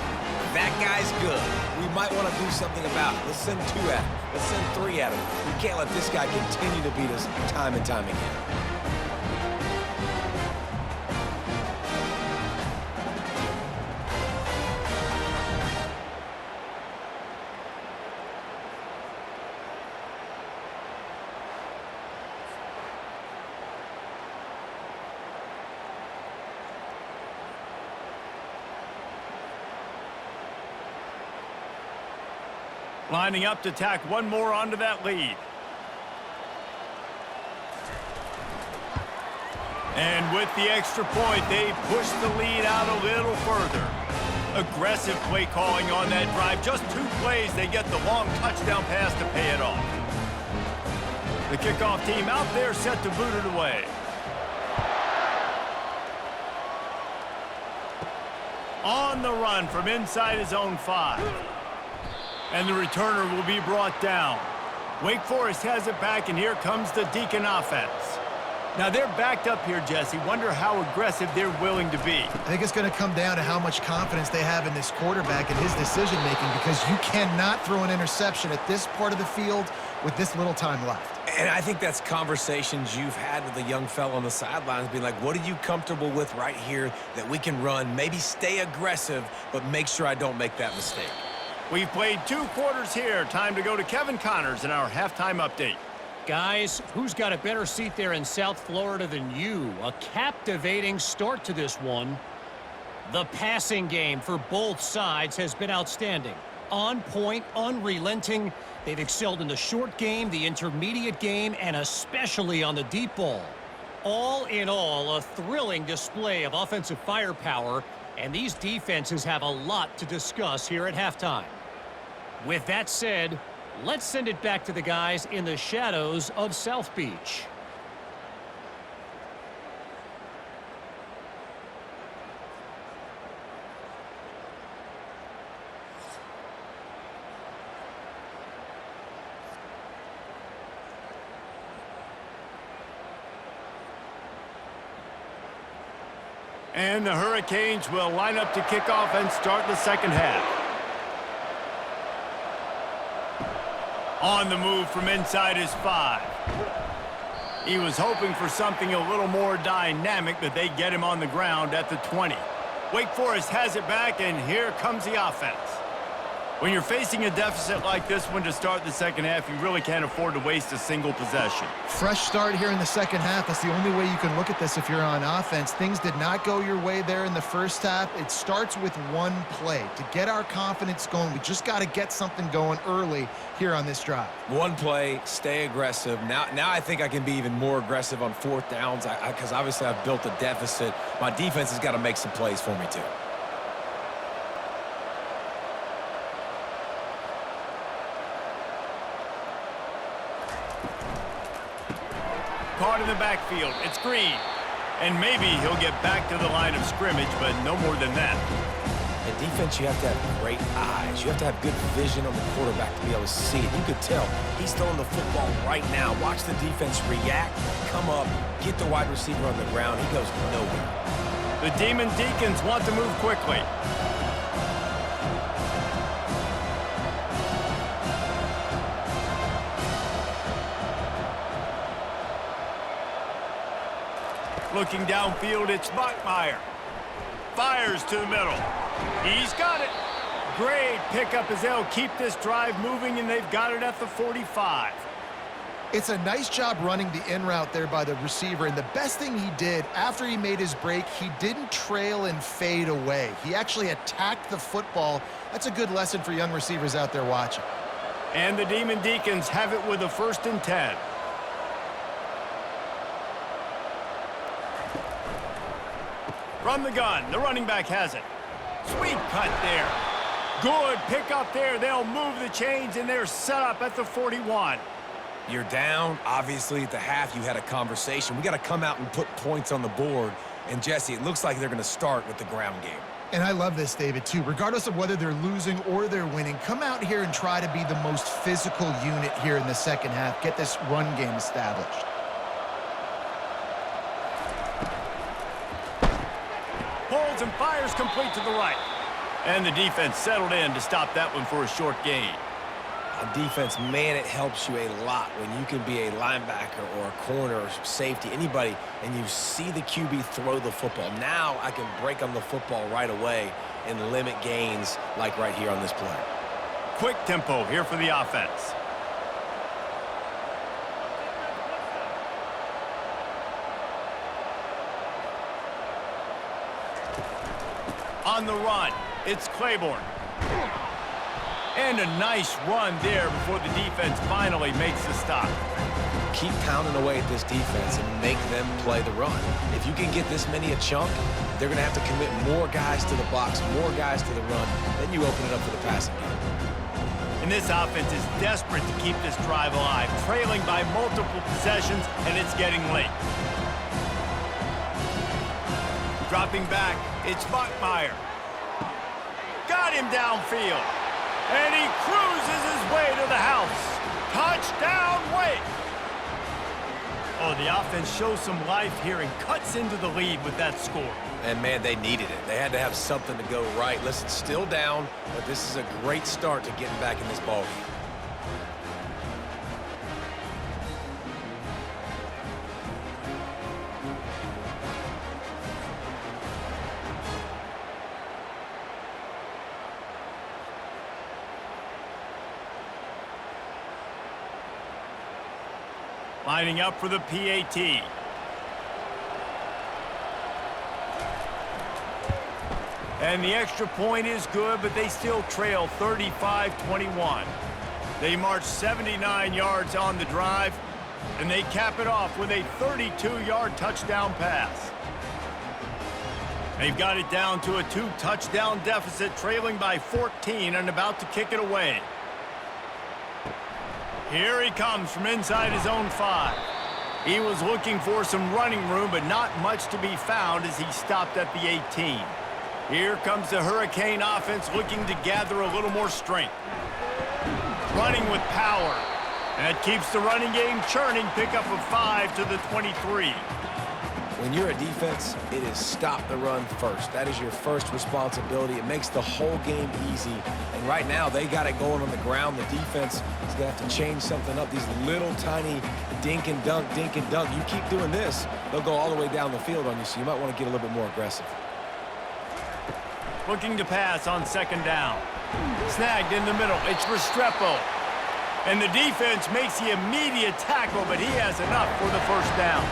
that guy's good. We might want to do something about it. Let's send 2 at him. Let's send 3 at him. We can't let this guy continue to beat us time and time again. Lining up to tack 1 more onto that lead. And with the extra point, they push the lead out a little further. Aggressive play calling on that drive. Just 2 plays, they get the long touchdown pass to pay it off. The kickoff team out there set to boot it away. On the run from inside his own 5. And the returner will be brought down. Wake Forest has it back, and here comes the Deacon offense. Now, they're backed up here, Jesse. Wonder how aggressive they're willing to be. I think it's going to come down to how much confidence they have in this quarterback and his decision-making, because you cannot throw an interception at this part of the field with this little time left. And I think that's conversations you've had with the young fella on the sidelines, being like, what are you comfortable with right here that we can run? Maybe stay aggressive, but make sure I don't make that mistake. We've played 2 quarters here. Time to go to Kevin Connors in our halftime update. Guys, who's got a better seat there in South Florida than you? A captivating start to this one. The passing game for both sides has been outstanding. On point, unrelenting. They've excelled in the short game, the intermediate game, and especially on the deep ball. All in all, a thrilling display of offensive firepower, and these defenses have a lot to discuss here at halftime. With that said, let's send it back to the guys in the shadows of South Beach. And the Hurricanes will line up to kick off and start the second half. On the move from inside his 5. He was hoping for something a little more dynamic, but they get him on the ground at the 20. Wake Forest has it back, and here comes the offense. When you're facing a deficit like this one to start the second half, you really can't afford to waste a single possession. Fresh start here in the second half. That's the only way you can look at this if you're on offense. Things did not go your way there in the first half. It starts with one play. To get our confidence going, we just got to get something going early here on this drive. One play, stay aggressive. Now I think I can be even more aggressive on fourth downs because obviously I've built a deficit. My defense has got to make some plays for me too. Caught in the backfield. It's Green. And maybe he'll get back to the line of scrimmage, but no more than that. In defense, you have to have great eyes. You have to have good vision on the quarterback to be able to see it. You could tell he's throwing the football right now. Watch the defense react, come up, get the wide receiver on the ground. He goes nowhere. The Deacons want to move quickly. Looking downfield, it's Buckmeyer. Fires to the middle. He's got it. Great pickup as they'll keep this drive moving, and they've got it at the 45. It's a nice job running the in route there by the receiver, and the best thing he did after he made his break, he didn't trail and fade away. He actually attacked the football. That's a good lesson for young receivers out there watching. And the Deacons have it with a 1st and 10. From the gun, the running back has it. Sweet cut there. Good pickup there. They'll move the chains, and they're set up at the 41. You're down. Obviously, at the half, you had a conversation. We got to come out and put points on the board. And, Jesse, it looks like they're going to start with the ground game. And I love this, David, too. Regardless of whether they're losing or they're winning, come out here and try to be the most physical unit here in the second half. Get this run game established. Pulls and fires complete to the right. And the defense settled in to stop that one for a short gain. On defense, man, it helps you a lot when you can be a linebacker or a corner or safety, anybody, and you see the QB throw the football. Now I can break on the football right away and limit gains like right here on this play. Quick tempo here for the offense. On the run, it's Claiborne. And a nice run there before the defense finally makes the stop. Keep pounding away at this defense and make them play the run. If you can get this many a chunk, they're going to have to commit more guys to the box, more guys to the run. Then you open it up for the passing game. And this offense is desperate to keep this drive alive, trailing by multiple possessions, and it's getting late. Dropping back, it's Buckmeyer. Got him downfield. And he cruises his way to the house. Touchdown, Wake! Oh, the offense shows some life here and cuts into the lead with that score. And, man, they needed it. They had to have something to go right. Listen, still down, but this is a great start to getting back in this ballgame. Lining up for the PAT. And the extra point is good, but they still trail 35-21. They march 79 yards on the drive, and they cap it off with a 32-yard touchdown pass. They've got it down to a 2-touchdown deficit, trailing by 14 and about to kick it away. Here he comes from inside his own 5. He was looking for some running room, but not much to be found as he stopped at the 18. Here comes the Hurricane offense looking to gather a little more strength. Running with power. That keeps the running game churning. Pickup of 5 to the 23. When you're a defense, it is stop the run first. That is your first responsibility. It makes the whole game easy. And right now, they got it going on the ground. The defense is going to have to change something up. These little tiny dink and dunk, dink and dunk. You keep doing this, they'll go all the way down the field on you, so you might want to get a little bit more aggressive. Looking to pass on 2nd down. Snagged in the middle. It's Restrepo. And the defense makes the immediate tackle, but he has enough for the first down.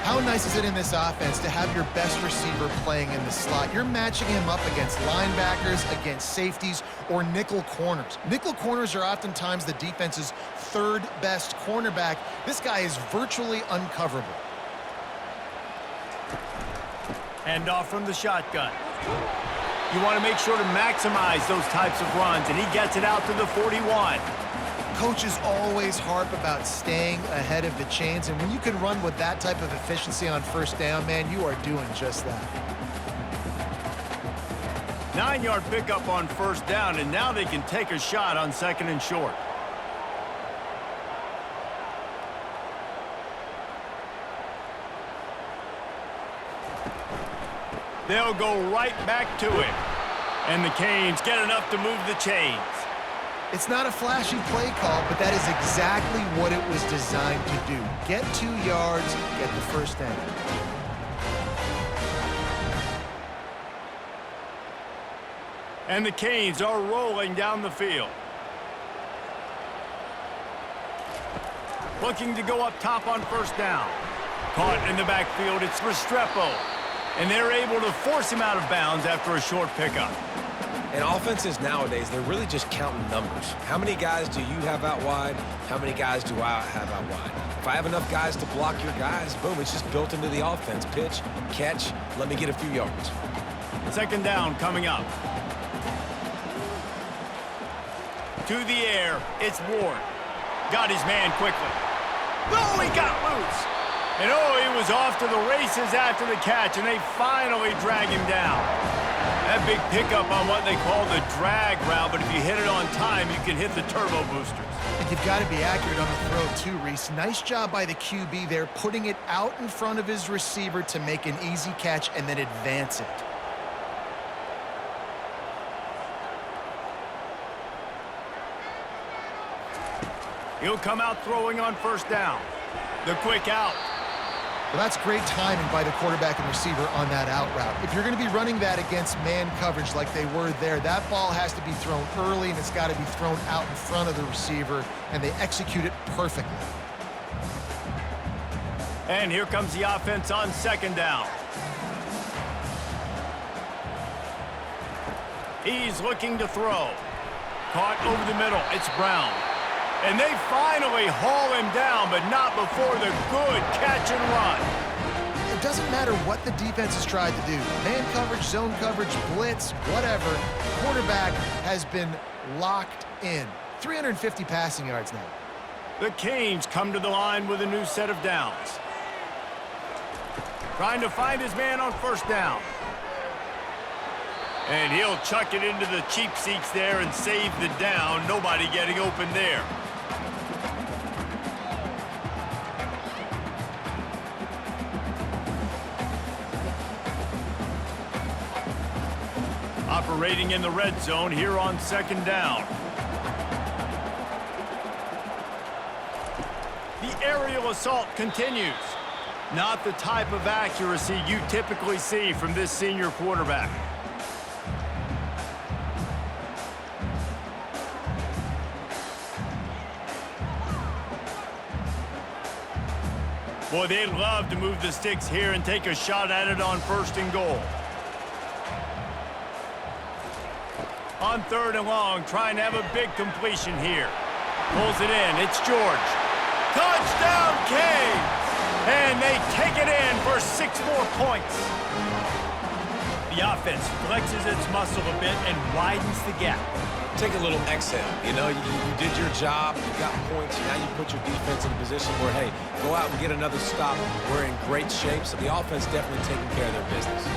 How nice is it in this offense to have your best receiver playing in the slot? You're matching him up against linebackers, against safeties, or nickel corners. Nickel corners are oftentimes the defense's third best cornerback. This guy is virtually uncoverable. Hand off from the shotgun. You want to make sure to maximize those types of runs, and he gets it out to the 41. Coaches always harp about staying ahead of the chains, and when you can run with that type of efficiency on first down, man, you are doing just that. 9-yard pickup on first down, and now they can take a shot on 2nd and short. They'll go right back to it. And the Canes get enough to move the chains. It's not a flashy play call, but that is exactly what it was designed to do. Get 2 yards, get the first down. And the Canes are rolling down the field. Looking to go up top on first down. Caught in the backfield, it's Restrepo. And they're able to force him out of bounds after a short pickup. And offenses nowadays, they're really just counting numbers. How many guys do you have out wide? How many guys do I have out wide? If I have enough guys to block your guys, boom, it's just built into the offense. Pitch, catch, let me get a few yards. 2nd down coming up. To the air, it's Ward. Got his man quickly. Oh, he got loose. And oh, he was off to the races after the catch, and they finally drag him down. That big pickup on what they call the drag route, but if you hit it on time, you can hit the turbo boosters. And you've got to be accurate on the throw too, Reese. Nice job by the QB there, putting it out in front of his receiver to make an easy catch and then advance it. He'll come out throwing on first down. The quick out. Well, that's great timing by the quarterback and receiver on that out route. If you're going to be running that against man coverage like they were there, that ball has to be thrown early, and it's got to be thrown out in front of the receiver, and they execute it perfectly. And here comes the offense on 2nd down. He's looking to throw. Caught over the middle. It's Brown. And they finally haul him down, but not before the good catch and run. It doesn't matter what the defense has tried to do. Man coverage, zone coverage, blitz, whatever. Quarterback has been locked in. 350 passing yards now. The Canes come to the line with a new set of downs. Trying to find his man on first down. And he'll chuck it into the cheap seats there and save the down. Nobody getting open there. Operating in the red zone here on 2nd down. The aerial assault continues. Not the type of accuracy you typically see from this senior quarterback. Boy, they'd love to move the sticks here and take a shot at it on 1st and goal. On 3rd and long, trying to have a big completion here. Pulls it in. It's George. Touchdown, Canes! And they take it in for 6 more points. The offense flexes its muscle a bit and widens the gap. Take a little exhale. You know, you did your job, you got points, now you put your defense in a position where, hey, go out and get another stop. We're in great shape, so the offense definitely taking care of their business.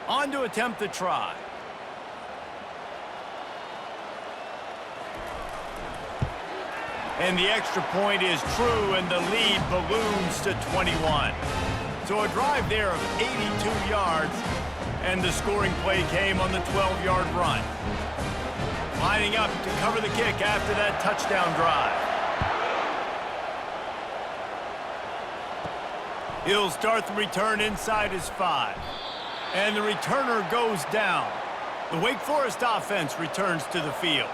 On to attempt the try. And the extra point is true, and the lead balloons to 21. So a drive there of 82 yards, And the scoring play came on the 12-yard run. Lining up to cover the kick after that touchdown drive. He'll start the return inside his 5. And the returner goes down. The Wake Forest offense returns to the field.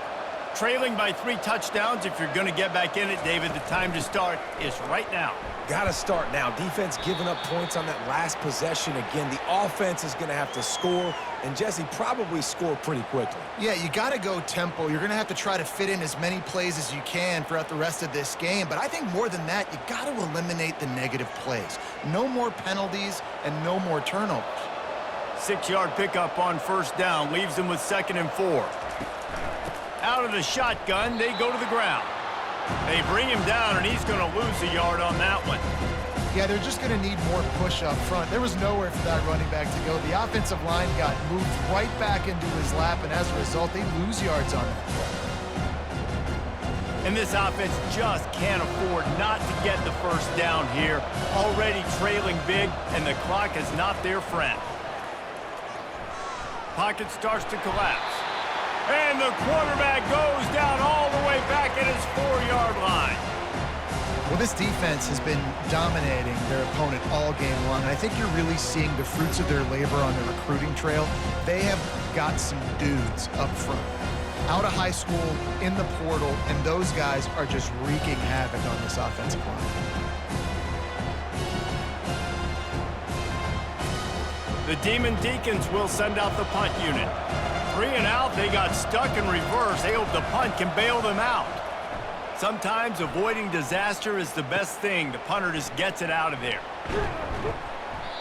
Trailing by 3 touchdowns. If you're going to get back in it, David, the time to start is right now. Got to start now. Defense giving up points on that last possession. Again, the offense is going to have to score, and Jesse probably score pretty quickly. Yeah, you got to go tempo. You're going to have to try to fit in as many plays as you can throughout the rest of this game. But I think more than that, you got to eliminate the negative plays. No more penalties and no more turnovers. 6-yard pickup on first down leaves them with 2nd and 4. Out of the shotgun, they go to the ground. They bring him down, and he's going to lose a yard on that one. Yeah, they're just going to need more push up front. There was nowhere for that running back to go. The offensive line got moved right back into his lap, and as a result, they lose yards on that play. And this offense just can't afford not to get the first down here. Already trailing big, and the clock is not their friend. Pocket starts to collapse. And the quarterback goes down all the way back at his 4-yard line. Well, this defense has been dominating their opponent all game long, and I think you're really seeing the fruits of their labor on the recruiting trail. They have got some dudes up front, out of high school, in the portal, and those guys are just wreaking havoc on this offensive line. The Deacons will send out the punt unit. 3 and out, they got stuck in reverse. They hope the punt can bail them out. Sometimes avoiding disaster is the best thing. The punter just gets it out of there.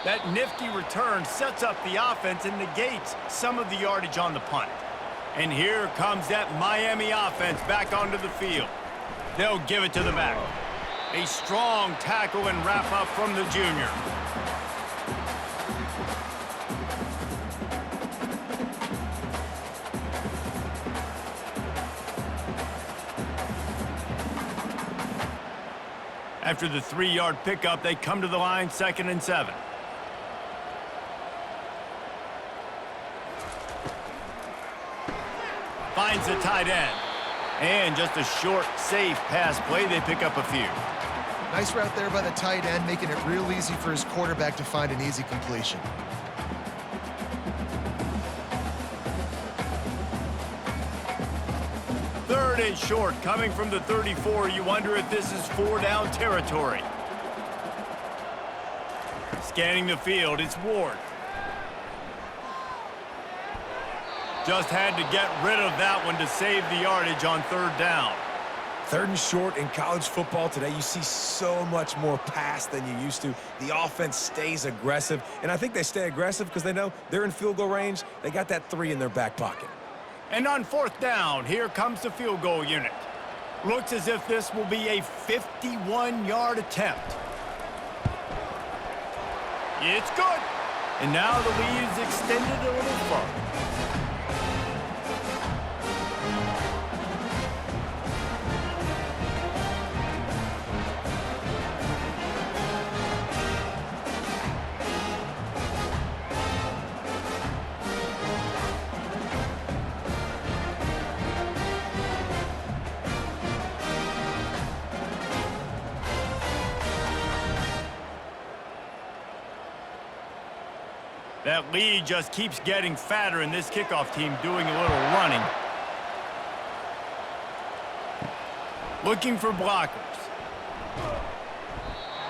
That nifty return sets up the offense and negates some of the yardage on the punt. And here comes that Miami offense back onto the field. They'll give it to the back. A strong tackle and wrap up from the junior. After the 3-yard pickup, they come to the line, 2nd and 7. Finds the tight end. And just a short, safe pass play. They pick up a few. Nice route there by the tight end, making it real easy for his quarterback to find an easy completion. Third and short, coming from the 34. You wonder if this is 4-down territory. Scanning the field, it's Ward. Just had to get rid of that one to save the yardage on 3rd down. 3rd and short in college football today, you see so much more pass than you used to. The offense stays aggressive, and I think they stay aggressive because they know they're in field goal range. They got that 3 in their back pocket. And on 4th down, here comes the field goal unit. Looks as if this will be a 51-yard attempt. It's good. And now the lead is extended a little further. That lead just keeps getting fatter, and this kickoff team doing a little running. Looking for blockers.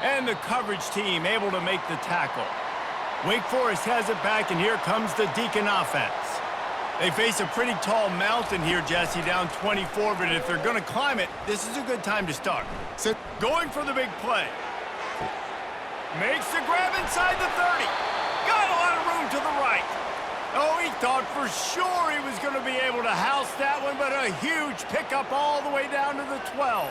And the coverage team able to make the tackle. Wake Forest has it back, and here comes the Deacon offense. They face a pretty tall mountain here, Jesse, down 24, but if they're going to climb it, this is a good time to start. So going for the big play. Makes the grab inside the 30. Got a lot of room to the right. Oh, he thought for sure he was going to be able to house that one, but a huge pickup all the way down to the 12.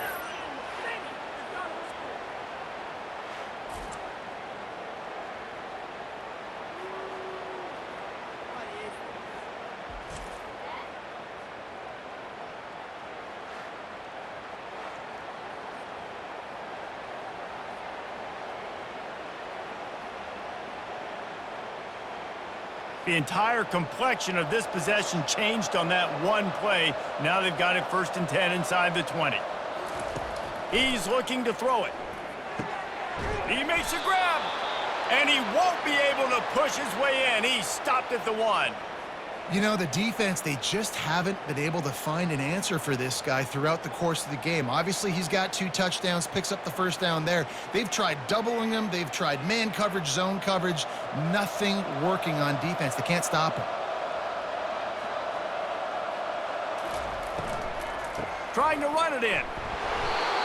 The entire complexion of this possession changed on that one play. Now they've got it 1st and 10 inside the 20. He's looking to throw it. He makes a grab, and he won't be able to push his way in. He stopped at the 1. You know, the defense, they just haven't been able to find an answer for this guy throughout the course of the game. Obviously, he's got 2 touchdowns, picks up the 1st down there. They've tried doubling him. They've tried man coverage, zone coverage. Nothing working on defense. They can't stop him. Trying to run it in.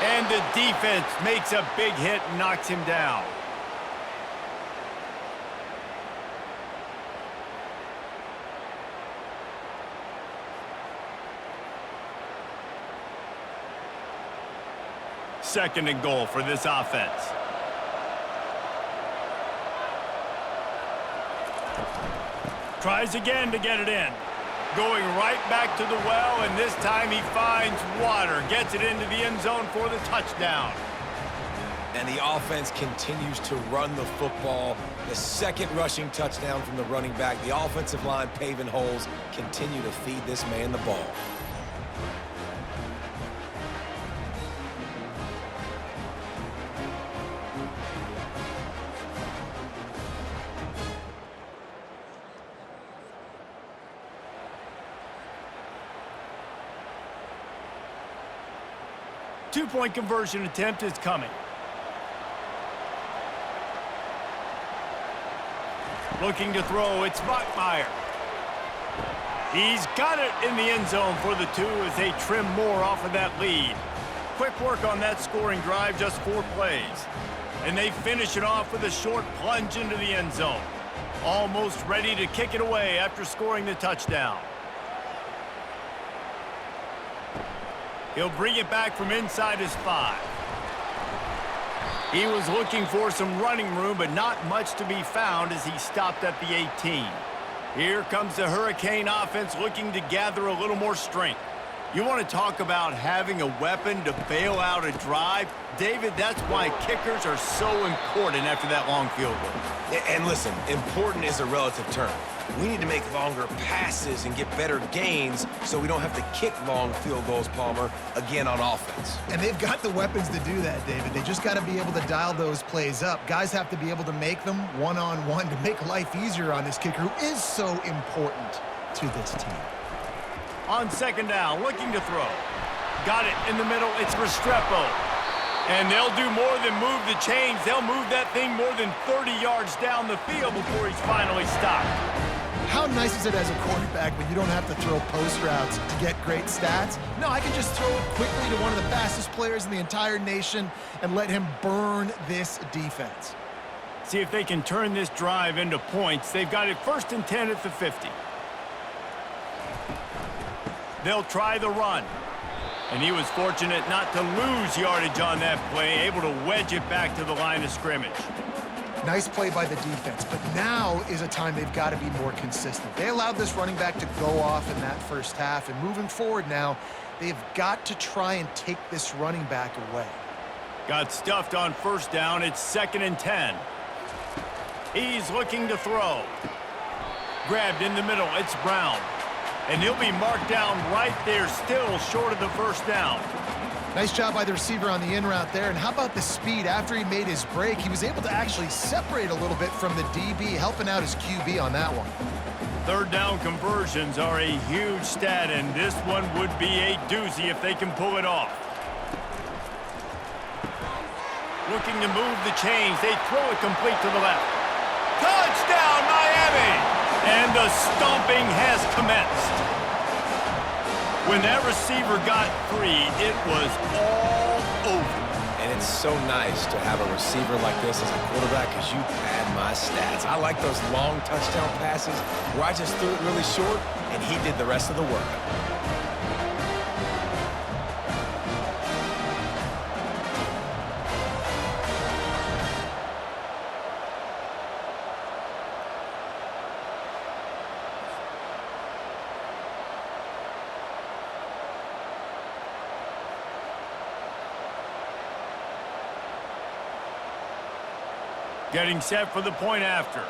And the defense makes a big hit and knocks him down. Second and goal for this offense. Tries again to get it in. Going right back to the well, and this time he finds water. Gets it into the end zone for the touchdown. And the offense continues to run the football. The second rushing touchdown from the running back. The offensive line paving holes. Continue to feed this man the ball. Two-point conversion attempt is coming. Looking to throw, it's Buckmeyer. He's got it in the end zone for the 2 as they trim more off of that lead. Quick work on that scoring drive, just 4 plays. And they finish it off with a short plunge into the end zone. Almost ready to kick it away after scoring the touchdown. He'll bring it back from inside his 5. He was looking for some running room, but not much to be found as he stopped at the 18. Here comes the Hurricane offense looking to gather a little more strength. You want to talk about having a weapon to bail out a drive? David, that's why kickers are so important after that long field goal. And listen, important is a relative term. We need to make longer passes and get better gains so we don't have to kick long field goals, Palmer, again on offense. And they've got the weapons to do that, David. They just got to be able to dial those plays up. Guys have to be able to make them one-on-one to make life easier on this kicker who is so important to this team. On second down, looking to throw. Got it in the middle. It's Restrepo. And they'll do more than move the chains. They'll move that thing more than 30 yards down the field before he's finally stopped. How nice is it as a quarterback when you don't have to throw post routes to get great stats? No, I can just throw it quickly to one of the fastest players in the entire nation and let him burn this defense. See if they can turn this drive into points. They've got it 1st and 10 at the 50. They'll try the run. And he was fortunate not to lose yardage on that play, able to wedge it back to the line of scrimmage. Nice play by the defense, but now is a time they've got to be more consistent. They allowed this running back to go off in that first half, and moving forward now, they've got to try and take this running back away. Got stuffed on 1st down. It's 2nd and 10. He's looking to throw. Grabbed in the middle. It's Brown. And he'll be marked down right there, still short of the 1st down. Nice job by the receiver on the in route there. And how about the speed? After he made his break, he was able to actually separate a little bit from the DB, helping out his QB on that one. 3rd down conversions are a huge stat, and this one would be a doozy if they can pull it off. Looking to move the chains. They throw it complete to the left. Touchdown, Miami! And the stomping has commenced. When that receiver got free, it was all over. And it's so nice to have a receiver like this as a quarterback because you pad my stats. I like those long touchdown passes where I just threw it really short and he did the rest of the work. Getting set for the point after.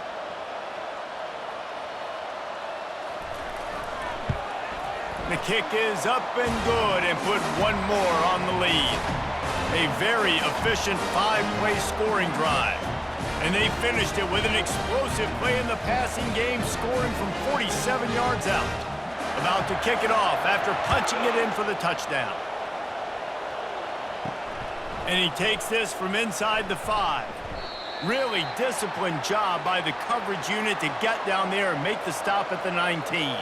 The kick is up and good and put one more on the lead. A very efficient 5-play scoring drive. And they finished it with an explosive play in the passing game, scoring from 47 yards out. About to kick it off after punching it in for the touchdown. And he takes this from inside the 5. Really disciplined job by the coverage unit to get down there and make the stop at the 19.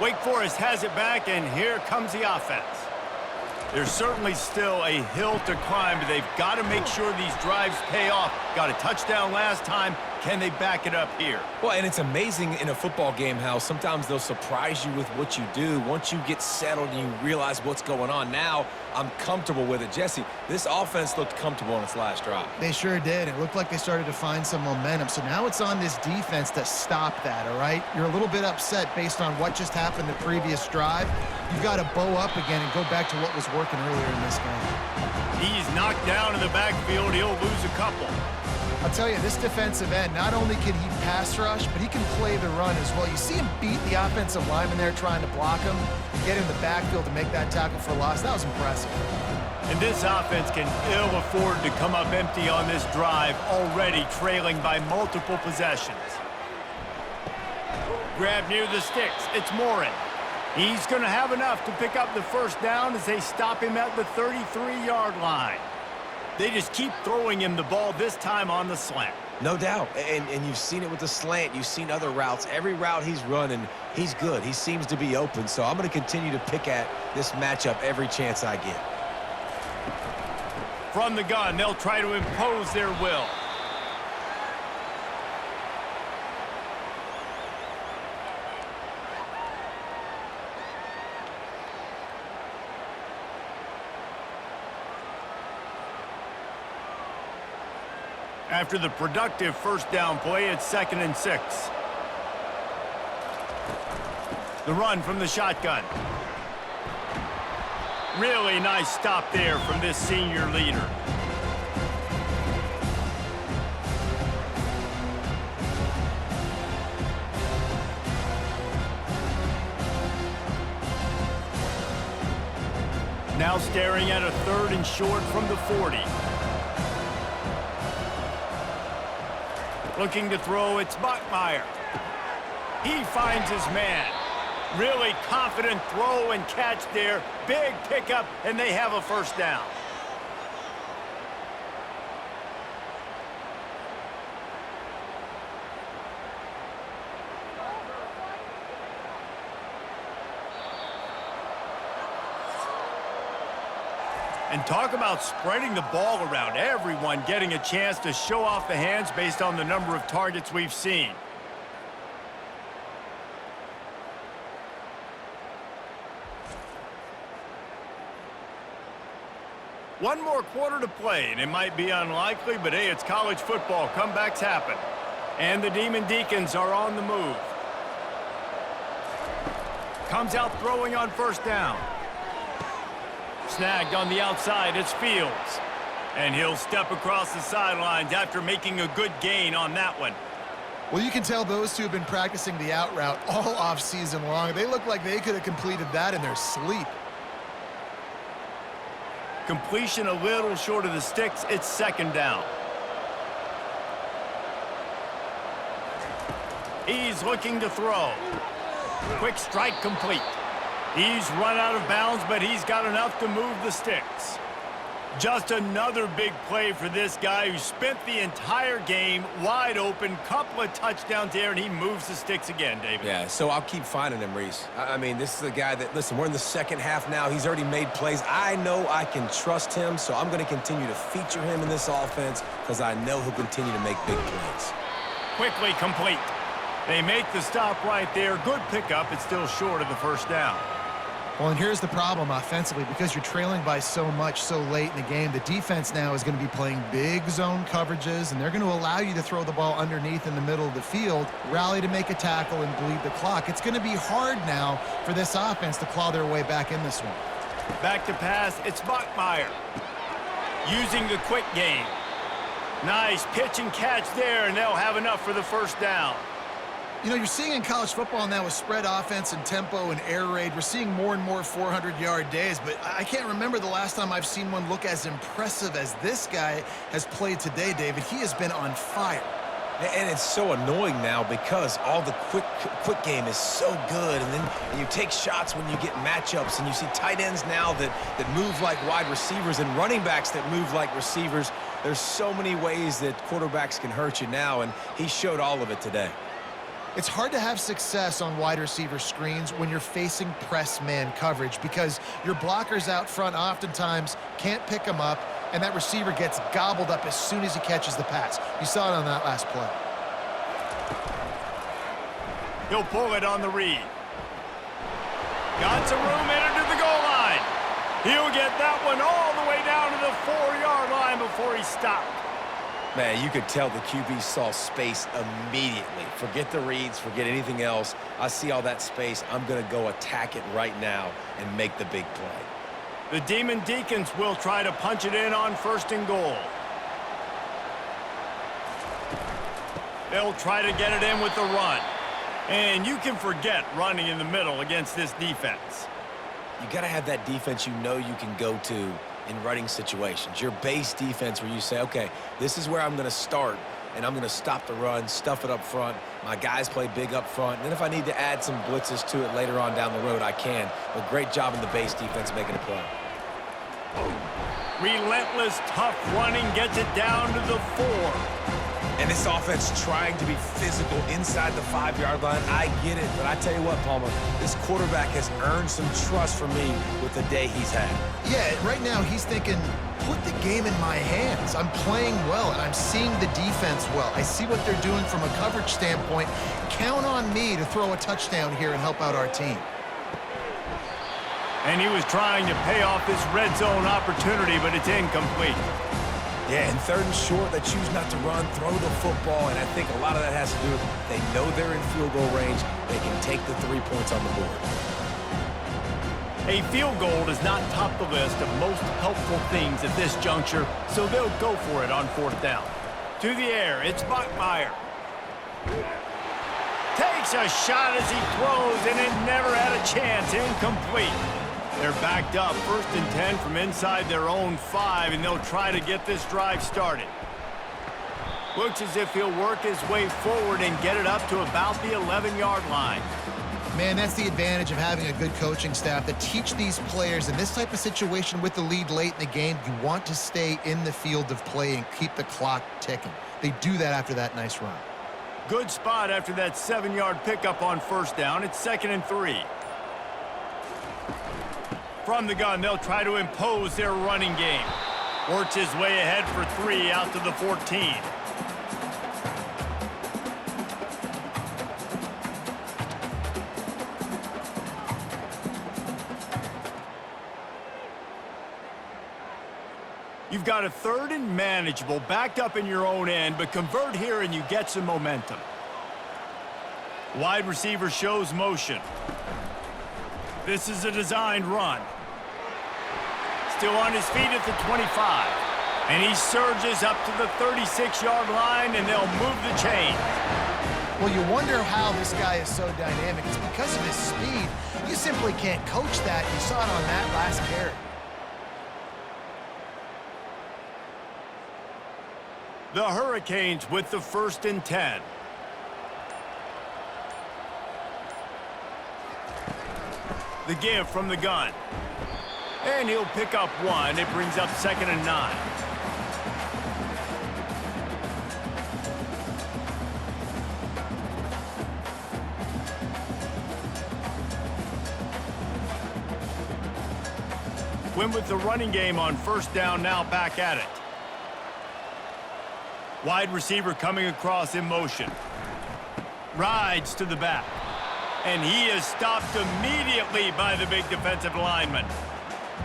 Wake Forest has it back, and here comes the offense. There's certainly still a hill to climb, but they've got to make sure these drives pay off. Got a touchdown last time. Can they back it up here? Well, and it's amazing in a football game how sometimes they'll surprise you with what you do. Once you get settled and you realize what's going on, now I'm comfortable with it. Jesse, this offense looked comfortable on its last drive. They sure did. It looked like they started to find some momentum. So now it's on this defense to stop that, all right? You're a little bit upset based on what just happened the previous drive. You've got to bow up again and go back to what was working earlier in this game. He's knocked down in the backfield. He'll lose a couple. I'll tell you, this defensive end, not only can he pass rush, but he can play the run as well. You see him beat the offensive lineman there trying to block him, get in the backfield to make that tackle for loss. That was impressive. And this offense can ill afford to come up empty on this drive, already trailing by multiple possessions. Grab near the sticks. It's Morin. He's going to have enough to pick up the first down as they stop him at the 33-yard line. They just keep throwing him the ball, this time on the slant. No doubt, and you've seen it with the slant. You've seen other routes. Every route he's running, he's good. He seems to be open, so I'm going to continue to pick at this matchup every chance I get. From the gun, they'll try to impose their will. After the productive first down play, it's 2nd and 6. The run from the shotgun. Really nice stop there from this senior leader. Now staring at a 3rd and short from the 40. Looking to throw, it's Buckmeyer. He finds his man. Really confident throw and catch there. Big pickup, and they have a first down. And talk about spreading the ball around. Everyone getting a chance to show off the hands based on the number of targets we've seen. One more quarter to play, and it might be unlikely, but hey, it's college football. Comebacks happen. And the Demon Deacons are on the move. Comes out throwing on first down. Snagged on the outside, it's Fields. And he'll step across the sidelines after making a good gain on that one. Well, you can tell those two have been practicing the out route all off-season long. They look like they could have completed that in their sleep. Completion a little short of the sticks. It's 2nd down. He's looking to throw. Quick strike complete. He's run out of bounds, but he's got enough to move the sticks. Just another big play for this guy who spent the entire game wide open. Couple of touchdowns there, and he moves the sticks again, David. Yeah, so I'll keep finding him, Reese. I mean, this is a guy that, listen, we're in the second half now. He's already made plays. I know I can trust him, so I'm going to continue to feature him in this offense because I know he'll continue to make big plays. Quickly complete. They make the stop right there. Good pickup. It's still short of the first down. Well, and here's the problem offensively. Because you're trailing by so much so late in the game, the defense now is going to be playing big zone coverages, and they're going to allow you to throw the ball underneath in the middle of the field, rally to make a tackle, and bleed the clock. It's going to be hard now for this offense to claw their way back in this one. Back to pass, it's Buckmeyer. Using the quick game. Nice pitch and catch there, and they'll have enough for the first down. You know, you're seeing in college football now with spread offense and tempo and air raid, we're seeing more and more 400-yard days, but I can't remember the last time I've seen one look as impressive as this guy has played today, David. He has been on fire. And it's so annoying now because all the quick game is so good, and then you take shots when you get matchups, and you see tight ends now that move like wide receivers and running backs that move like receivers. There's so many ways that quarterbacks can hurt you now, and he showed all of it today. It's hard to have success on wide receiver screens when you're facing press man coverage because your blockers out front oftentimes can't pick them up, and that receiver gets gobbled up as soon as he catches the pass. You saw it on that last play. He'll pull it on the read. Got some room headed to the goal line. He'll get that one all the way down to the 4-yard line before he stopped. Man, you could tell the QB saw space immediately. Forget the reads, forget anything else. I see all that space. I'm going to go attack it right now and make the big play. The Deacons will try to punch it in on 1st and goal. They'll try to get it in with the run. And you can forget running in the middle against this defense. You got to have that defense you know you can go to in running situations. Your base defense where you say, okay, this is where I'm going to start, and I'm going to stop the run, stuff it up front. My guys play big up front. And then if I need to add some blitzes to it later on down the road, I can. But great job in the base defense making a play. Relentless, tough running gets it down to the 4. And this offense trying to be physical inside the 5-yard line. I get it, but I tell you what, Palmer, this quarterback has earned some trust from me with the day he's had. Yeah, right now he's thinking, put the game in my hands. I'm playing well, and I'm seeing the defense well. I see what they're doing from a coverage standpoint. Count on me to throw a touchdown here and help out our team. And he was trying to pay off this red zone opportunity, but it's incomplete. Yeah, and 3rd and short, they choose not to run, throw the football, and I think a lot of that has to do with they know they're in field goal range. They can take the 3 points on the board. A field goal does not top the list of most helpful things at this juncture, so they'll go for it on 4th down. To the air, it's Buckmeyer. Takes a shot as he throws, and it never had a chance. Incomplete. They're backed up, 1st and 10 from inside their own 5, and they'll try to get this drive started. Looks as if he'll work his way forward and get it up to about the 11-yard line. Man, that's the advantage of having a good coaching staff that teach these players in this type of situation with the lead late in the game, you want to stay in the field of play and keep the clock ticking. They do that after that nice run. Good spot after that 7-yard pickup on 1st down. It's 2nd and 3. From the gun, they'll try to impose their running game. Works his way ahead for 3 out to the 14. You've got a 3rd and manageable, backed up in your own end, but convert here and you get some momentum. Wide receiver shows motion. This is a designed run. Still on his feet at the 25. And he surges up to the 36-yard line, and they'll move the chain. Well, you wonder how this guy is so dynamic. It's because of his speed. You simply can't coach that. You saw it on that last carry. The Hurricanes with the 1st and 10. The give from the gun. And he'll pick up 1. It brings up 2nd and 9. Win with the running game on 1st down, now back at it. Wide receiver coming across in motion. Rides to the back. And he is stopped immediately by the big defensive lineman.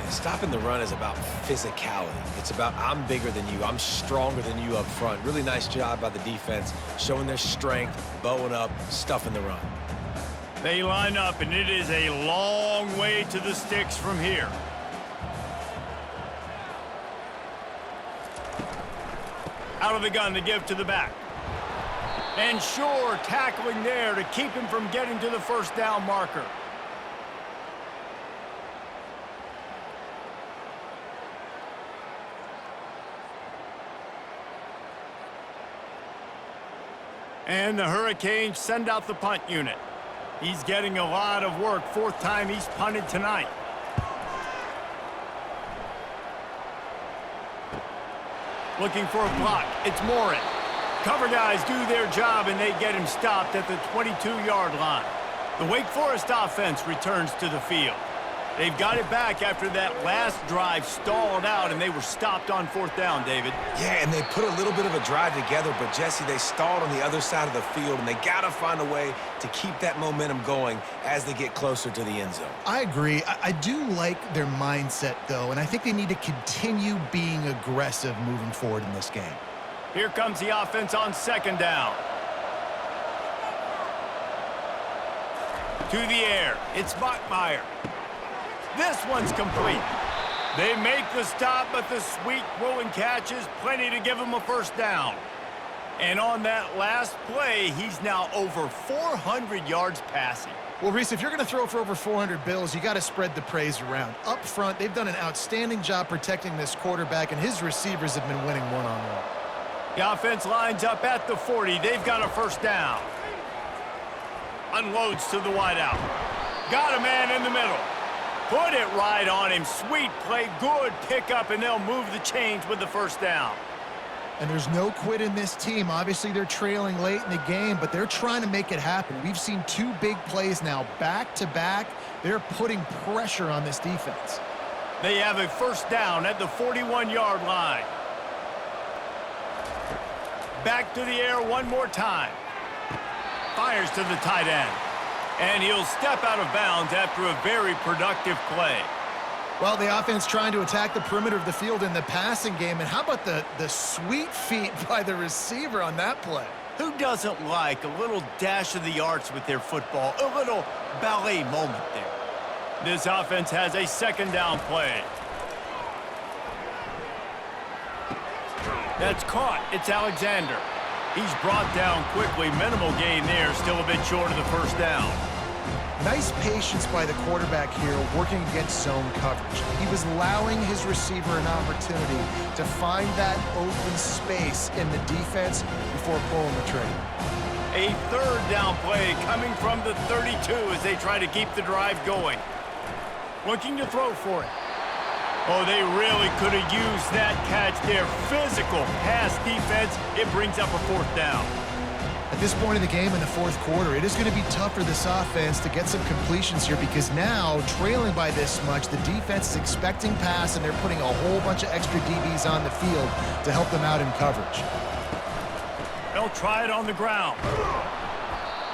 Stopping the run is about physicality. It's about I'm bigger than you. I'm stronger than you up front. Really nice job by the defense, showing their strength, bowing up, stuffing the run. They line up, and it is a long way to the sticks from here. Out of the gun to give to the back. And sure, tackling there to keep him from getting to the first down marker. And the Hurricanes send out the punt unit. He's getting a lot of work. Fourth time he's punted tonight. Looking for a block. It's Morin. Cover guys do their job, and they get him stopped at the 22-yard line. The Wake Forest offense returns to the field. They've got it back after that last drive stalled out, and they were stopped on fourth down, David. Yeah, and they put a little bit of a drive together, but, Jesse, they stalled on the other side of the field, and they got to find a way to keep that momentum going as they get closer to the end zone. I agree. I do like their mindset, though, and I think they need to continue being aggressive moving forward in this game. Here comes the offense on second down. To the air. It's Bachmeier. This one's complete. They make the stop, but the sweet throw and catch is plenty to give him a first down. And on that last play, he's now over 400 yards passing. Well, Reese, if you're going to throw for over 400 bills, you got to spread the praise around. Up front, they've done an outstanding job protecting this quarterback, and his receivers have been winning one-on-one. The offense lines up at the 40. They've got a first down. Unloads to the wideout. Got a man in the middle. Put it right on him. Sweet play. Good pickup, and they'll move the chains with the first down. And there's no quit in this team. Obviously, they're trailing late in the game, but they're trying to make it happen. We've seen two big plays now back-to-back. They're putting pressure on this defense. They have a first down at the 41-yard line. Back to the air one more time. Fires to the tight end. And he'll step out of bounds after a very productive play. Well, the offense trying to attack the perimeter of the field in the passing game. And how about the sweet feet by the receiver on that play? Who doesn't like a little dash of the arts with their football? A little ballet moment there. This offense has a second down play. That's caught. It's Alexander. He's brought down quickly. Minimal gain there. Still a bit short of the first down. Nice patience by the quarterback here working against zone coverage. He was allowing his receiver an opportunity to find that open space in the defense before pulling the trigger. A third down play coming from the 32 as they try to keep the drive going. Looking to throw for it. Oh, they really could have used that catch there. Physical pass defense. It brings up a fourth down. At this point in the game in the fourth quarter, it is going to be tough for this offense to get some completions here because now, trailing by this much, the defense is expecting pass, and they're putting a whole bunch of extra DBs on the field to help them out in coverage. They'll try it on the ground.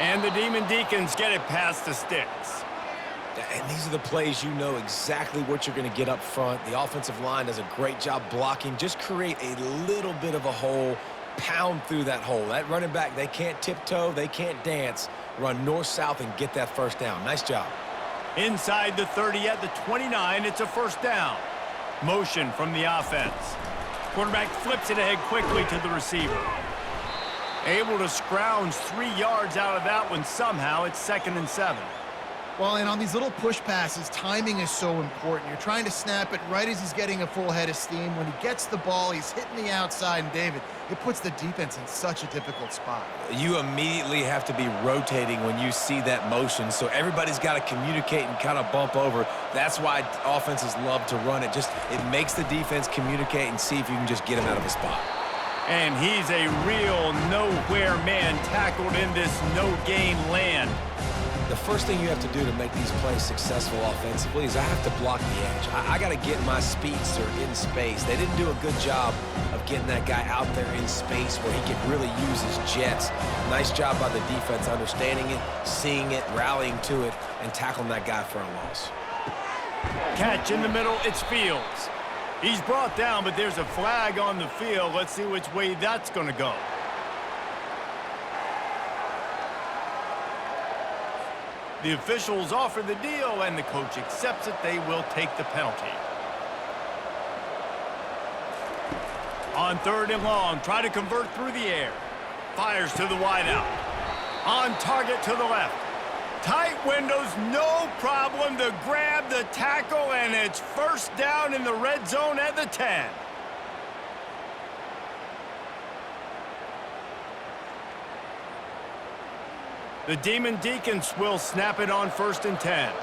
And the Deacons get it past the sticks. And these are the plays you know exactly what you're going to get up front. The offensive line does a great job blocking. Just create a little bit of a hole, pound through that hole. That running back, they can't tiptoe, they can't dance. Run north-south and get that first down. Nice job. Inside the 30 at the 29, it's a first down. Motion from the offense. Quarterback flips it ahead quickly to the receiver. Able to scrounge 3 yards out of that one somehow. It's 2nd and 7. Well, and on these little push passes, timing is so important. You're trying to snap it right as he's getting a full head of steam. When he gets the ball, he's hitting the outside, and David, it puts the defense in such a difficult spot. You immediately have to be rotating when you see that motion, so everybody's got to communicate and kind of bump over. That's why offenses love to run it. It makes the defense communicate and see if you can just get him out of a spot. And he's a real nowhere man tackled in this no-gain land. The first thing you have to do to make these plays successful offensively is I have to block the edge. I got to get my speedster in space. They didn't do a good job of getting that guy out there in space where he could really use his jets. Nice job by the defense understanding it, seeing it, rallying to it, and tackling that guy for a loss. Catch in the middle, it's Fields. He's brought down, but there's a flag on the field. Let's see which way that's going to go. The officials offer the deal, and the coach accepts it. They will take the penalty. On 3rd and long, try to convert through the air. fires to the wideout. On target to the left. Tight windows, no problem to grab the tackle, and it's first down in the red zone at the 10. The Demon Deacons will snap it on 1st and 10.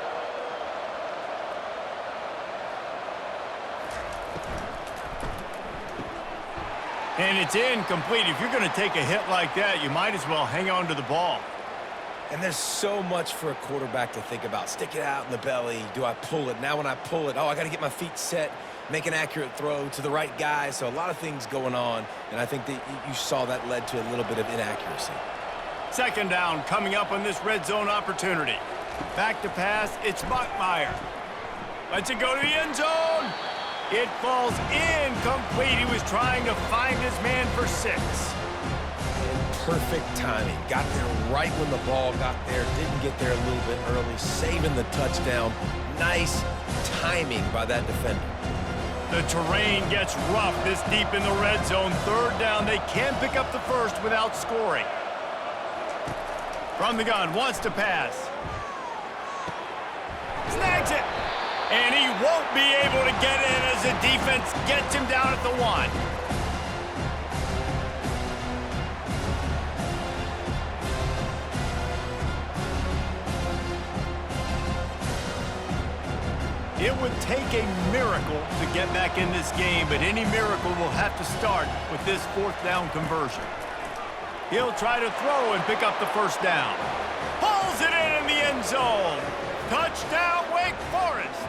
And it's incomplete. If you're going to take a hit like that, you might as well hang on to the ball. And there's so much for a quarterback to think about. Stick it out in the belly. Do I pull it? Now when I pull it, I got to get my feet set, make an accurate throw to the right guy. So a lot of things going on, and I think that you saw that led to a little bit of inaccuracy. 2nd down coming up on this red zone opportunity. Back to pass, it's Buckmeyer. Lets it go to the end zone. It falls incomplete. He was trying to find his man for 6. Perfect timing. Got there right when the ball got there. Didn't get there a little bit early. Saving the touchdown. Nice timing by that defender. The terrain gets rough this deep in the red zone. 3rd down. They can pick up the first without scoring. From the gun, wants to pass. Snags it. And he won't be able to get in as the defense gets him down at the 1. It would take a miracle to get back in this game, but any miracle will have to start with this 4th down conversion. He'll try to throw and pick up the 1st down. Pulls it in the end zone. Touchdown, Wake Forest.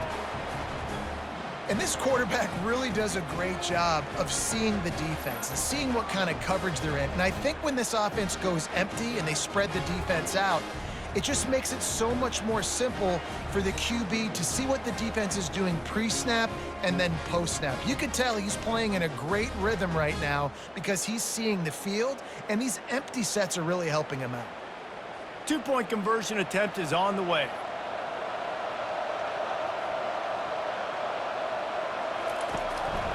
And this quarterback really does a great job of seeing the defense and seeing what kind of coverage they're in. And I think when this offense goes empty and they spread the defense out, it just makes it so much more simple for the QB to see what the defense is doing pre-snap and then post-snap. You can tell he's playing in a great rhythm right now because he's seeing the field, and these empty sets are really helping him out. 2-point conversion attempt is on the way.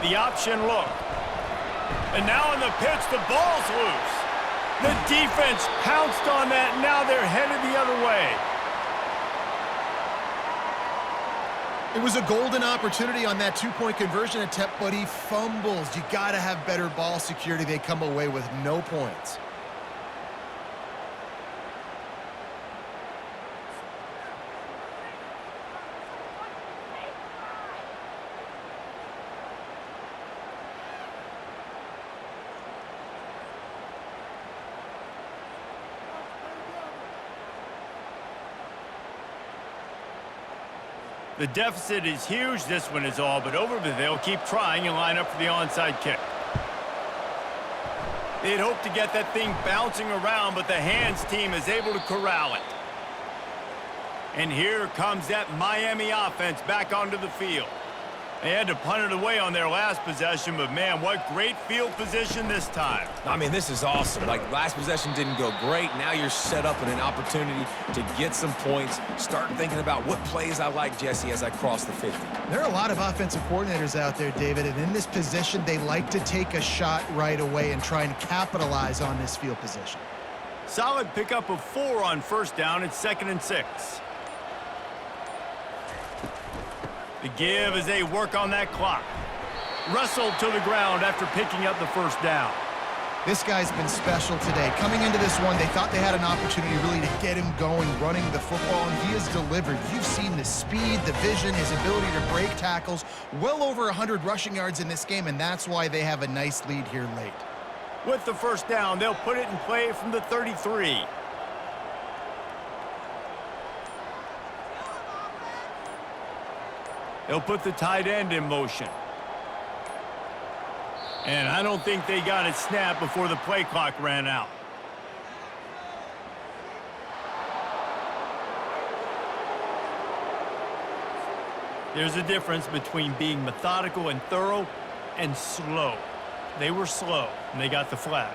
The option look. And now in the pitch, the ball's loose. The defense pounced on that. Now they're headed the other way. It was a golden opportunity on that 2-point conversion attempt, but he fumbles. You got to have better ball security. They come away with no points. The deficit is huge. This one is all but over, but they'll keep trying and line up for the onside kick. They'd hope to get that thing bouncing around, but the hands team is able to corral it. And here comes that Miami offense back onto the field. They had to punt it away on their last possession, but man, what great field position this time. I mean, this is awesome. Like, last possession didn't go great. Now you're set up in an opportunity to get some points. Start thinking about what plays I like, Jesse, as I cross the 50. There are a lot of offensive coordinators out there, David, and in this position, they like to take a shot right away and try and capitalize on this field position. Solid pickup of 4 on 1st down. It's 2nd and 6. The give as they work on that clock. Wrestled to the ground after picking up the 1st down. This guy's been special today. Coming into this one, they thought they had an opportunity really to get him going, running the football, and he has delivered. You've seen the speed, the vision, his ability to break tackles. Well over 100 rushing yards in this game, and that's why they have a nice lead here late. With the 1st down, they'll put it in play from the 33. They'll put the tight end in motion. And I don't think they got it snapped before the play clock ran out. There's a difference between being methodical and thorough and slow. They were slow, and they got the flag.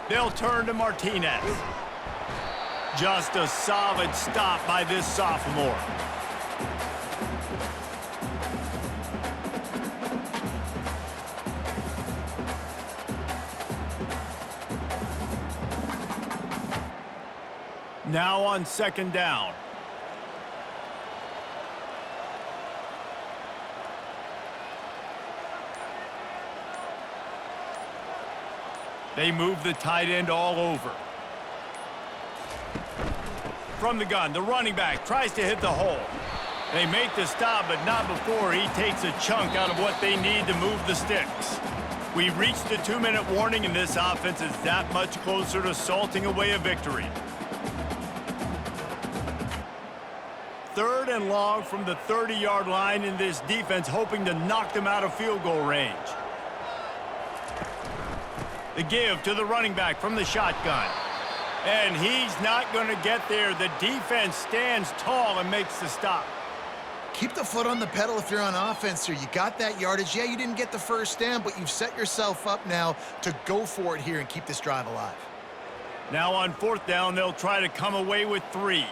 They'll turn to Martinez. Just a solid stop by this sophomore. Now on second down. They move the tight end all over. From the gun, the running back tries to hit the hole. They make the stop, but not before he takes a chunk out of what they need to move the sticks. We've reached the 2-minute warning, and this offense is that much closer to salting away a victory. 3rd and long from the 30-yard line, in this defense hoping to knock them out of field goal range. The give to the running back from the shotgun. And he's not going to get there. The defense stands tall and makes the stop. Keep the foot on the pedal if you're on offense here. You got that yardage. Yeah, you didn't get the first down, but you've set yourself up now to go for it here and keep this drive alive. Now on 4th down, they'll try to come away with 3.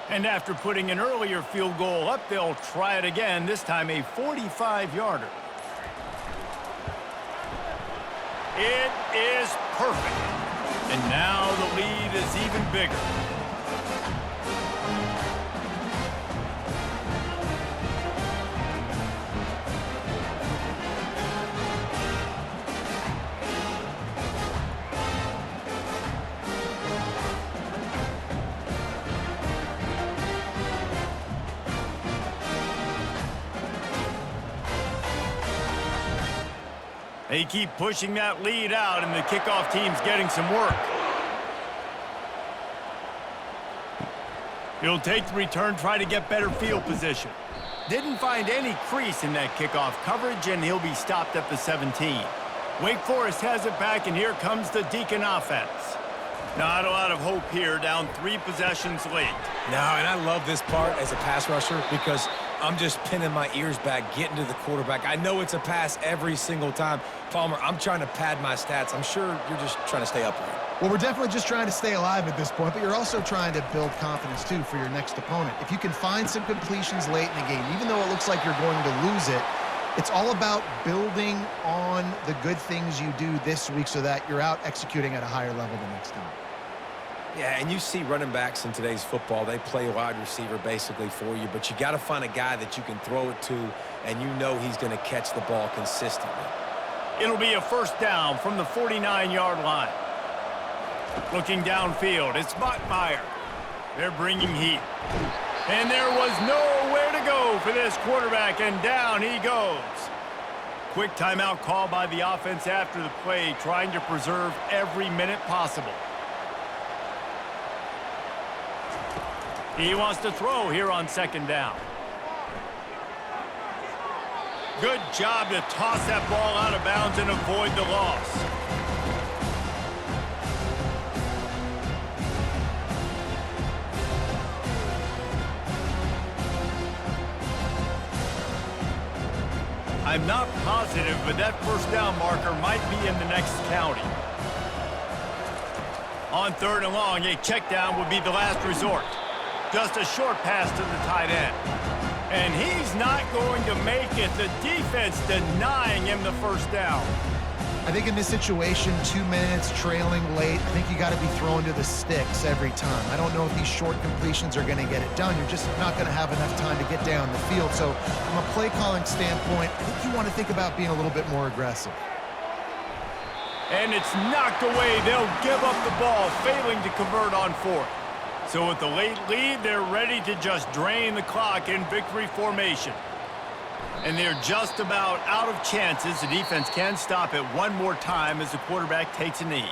And after putting an earlier field goal up, they'll try it again, this time a 45-yarder. It is perfect. And now the lead is even bigger. They keep pushing that lead out, and the kickoff team's getting some work. He'll take the return, try to get better field position. Didn't find any crease in that kickoff coverage, and he'll be stopped at the 17. Wake Forest has it back, and here comes the Deacon offense. Not a lot of hope here, down 3 possessions late. No, and I love this part as a pass rusher because I'm just pinning my ears back, getting to the quarterback. I know it's a pass every single time. Palmer, I'm trying to pad my stats. I'm sure you're just trying to stay upright. Well, we're definitely just trying to stay alive at this point, but you're also trying to build confidence, too, for your next opponent. If you can find some completions late in the game, even though it looks like you're going to lose it, it's all about building on the good things you do this week so that you're out executing at a higher level the next time. Yeah, and you see running backs in today's football, they play wide receiver basically for you, but you got to find a guy that you can throw it to, and you know he's going to catch the ball consistently. It'll be a 1st down from the 49-yard line. Looking downfield, it's Bachmeyer. They're bringing heat. And there was nowhere to go for this quarterback, and down he goes. Quick timeout call by the offense after the play, trying to preserve every minute possible. He wants to throw here on 2nd down. Good job to toss that ball out of bounds and avoid the loss. I'm not positive, but that 1st down marker might be in the next county. On 3rd and long, a check down would be the last resort. Just a short pass to the tight end. And he's not going to make it. The defense denying him the 1st down. I think in this situation, 2 minutes trailing late, I think you got to be throwing to the sticks every time. I don't know if these short completions are going to get it done. You're just not going to have enough time to get down the field. So from a play calling standpoint, I think you want to think about being a little bit more aggressive. And it's knocked away. They'll give up the ball, failing to convert on 4th. So with the late lead, they're ready to just drain the clock in victory formation. And they're just about out of chances. The defense can stop it one more time as the quarterback takes a knee.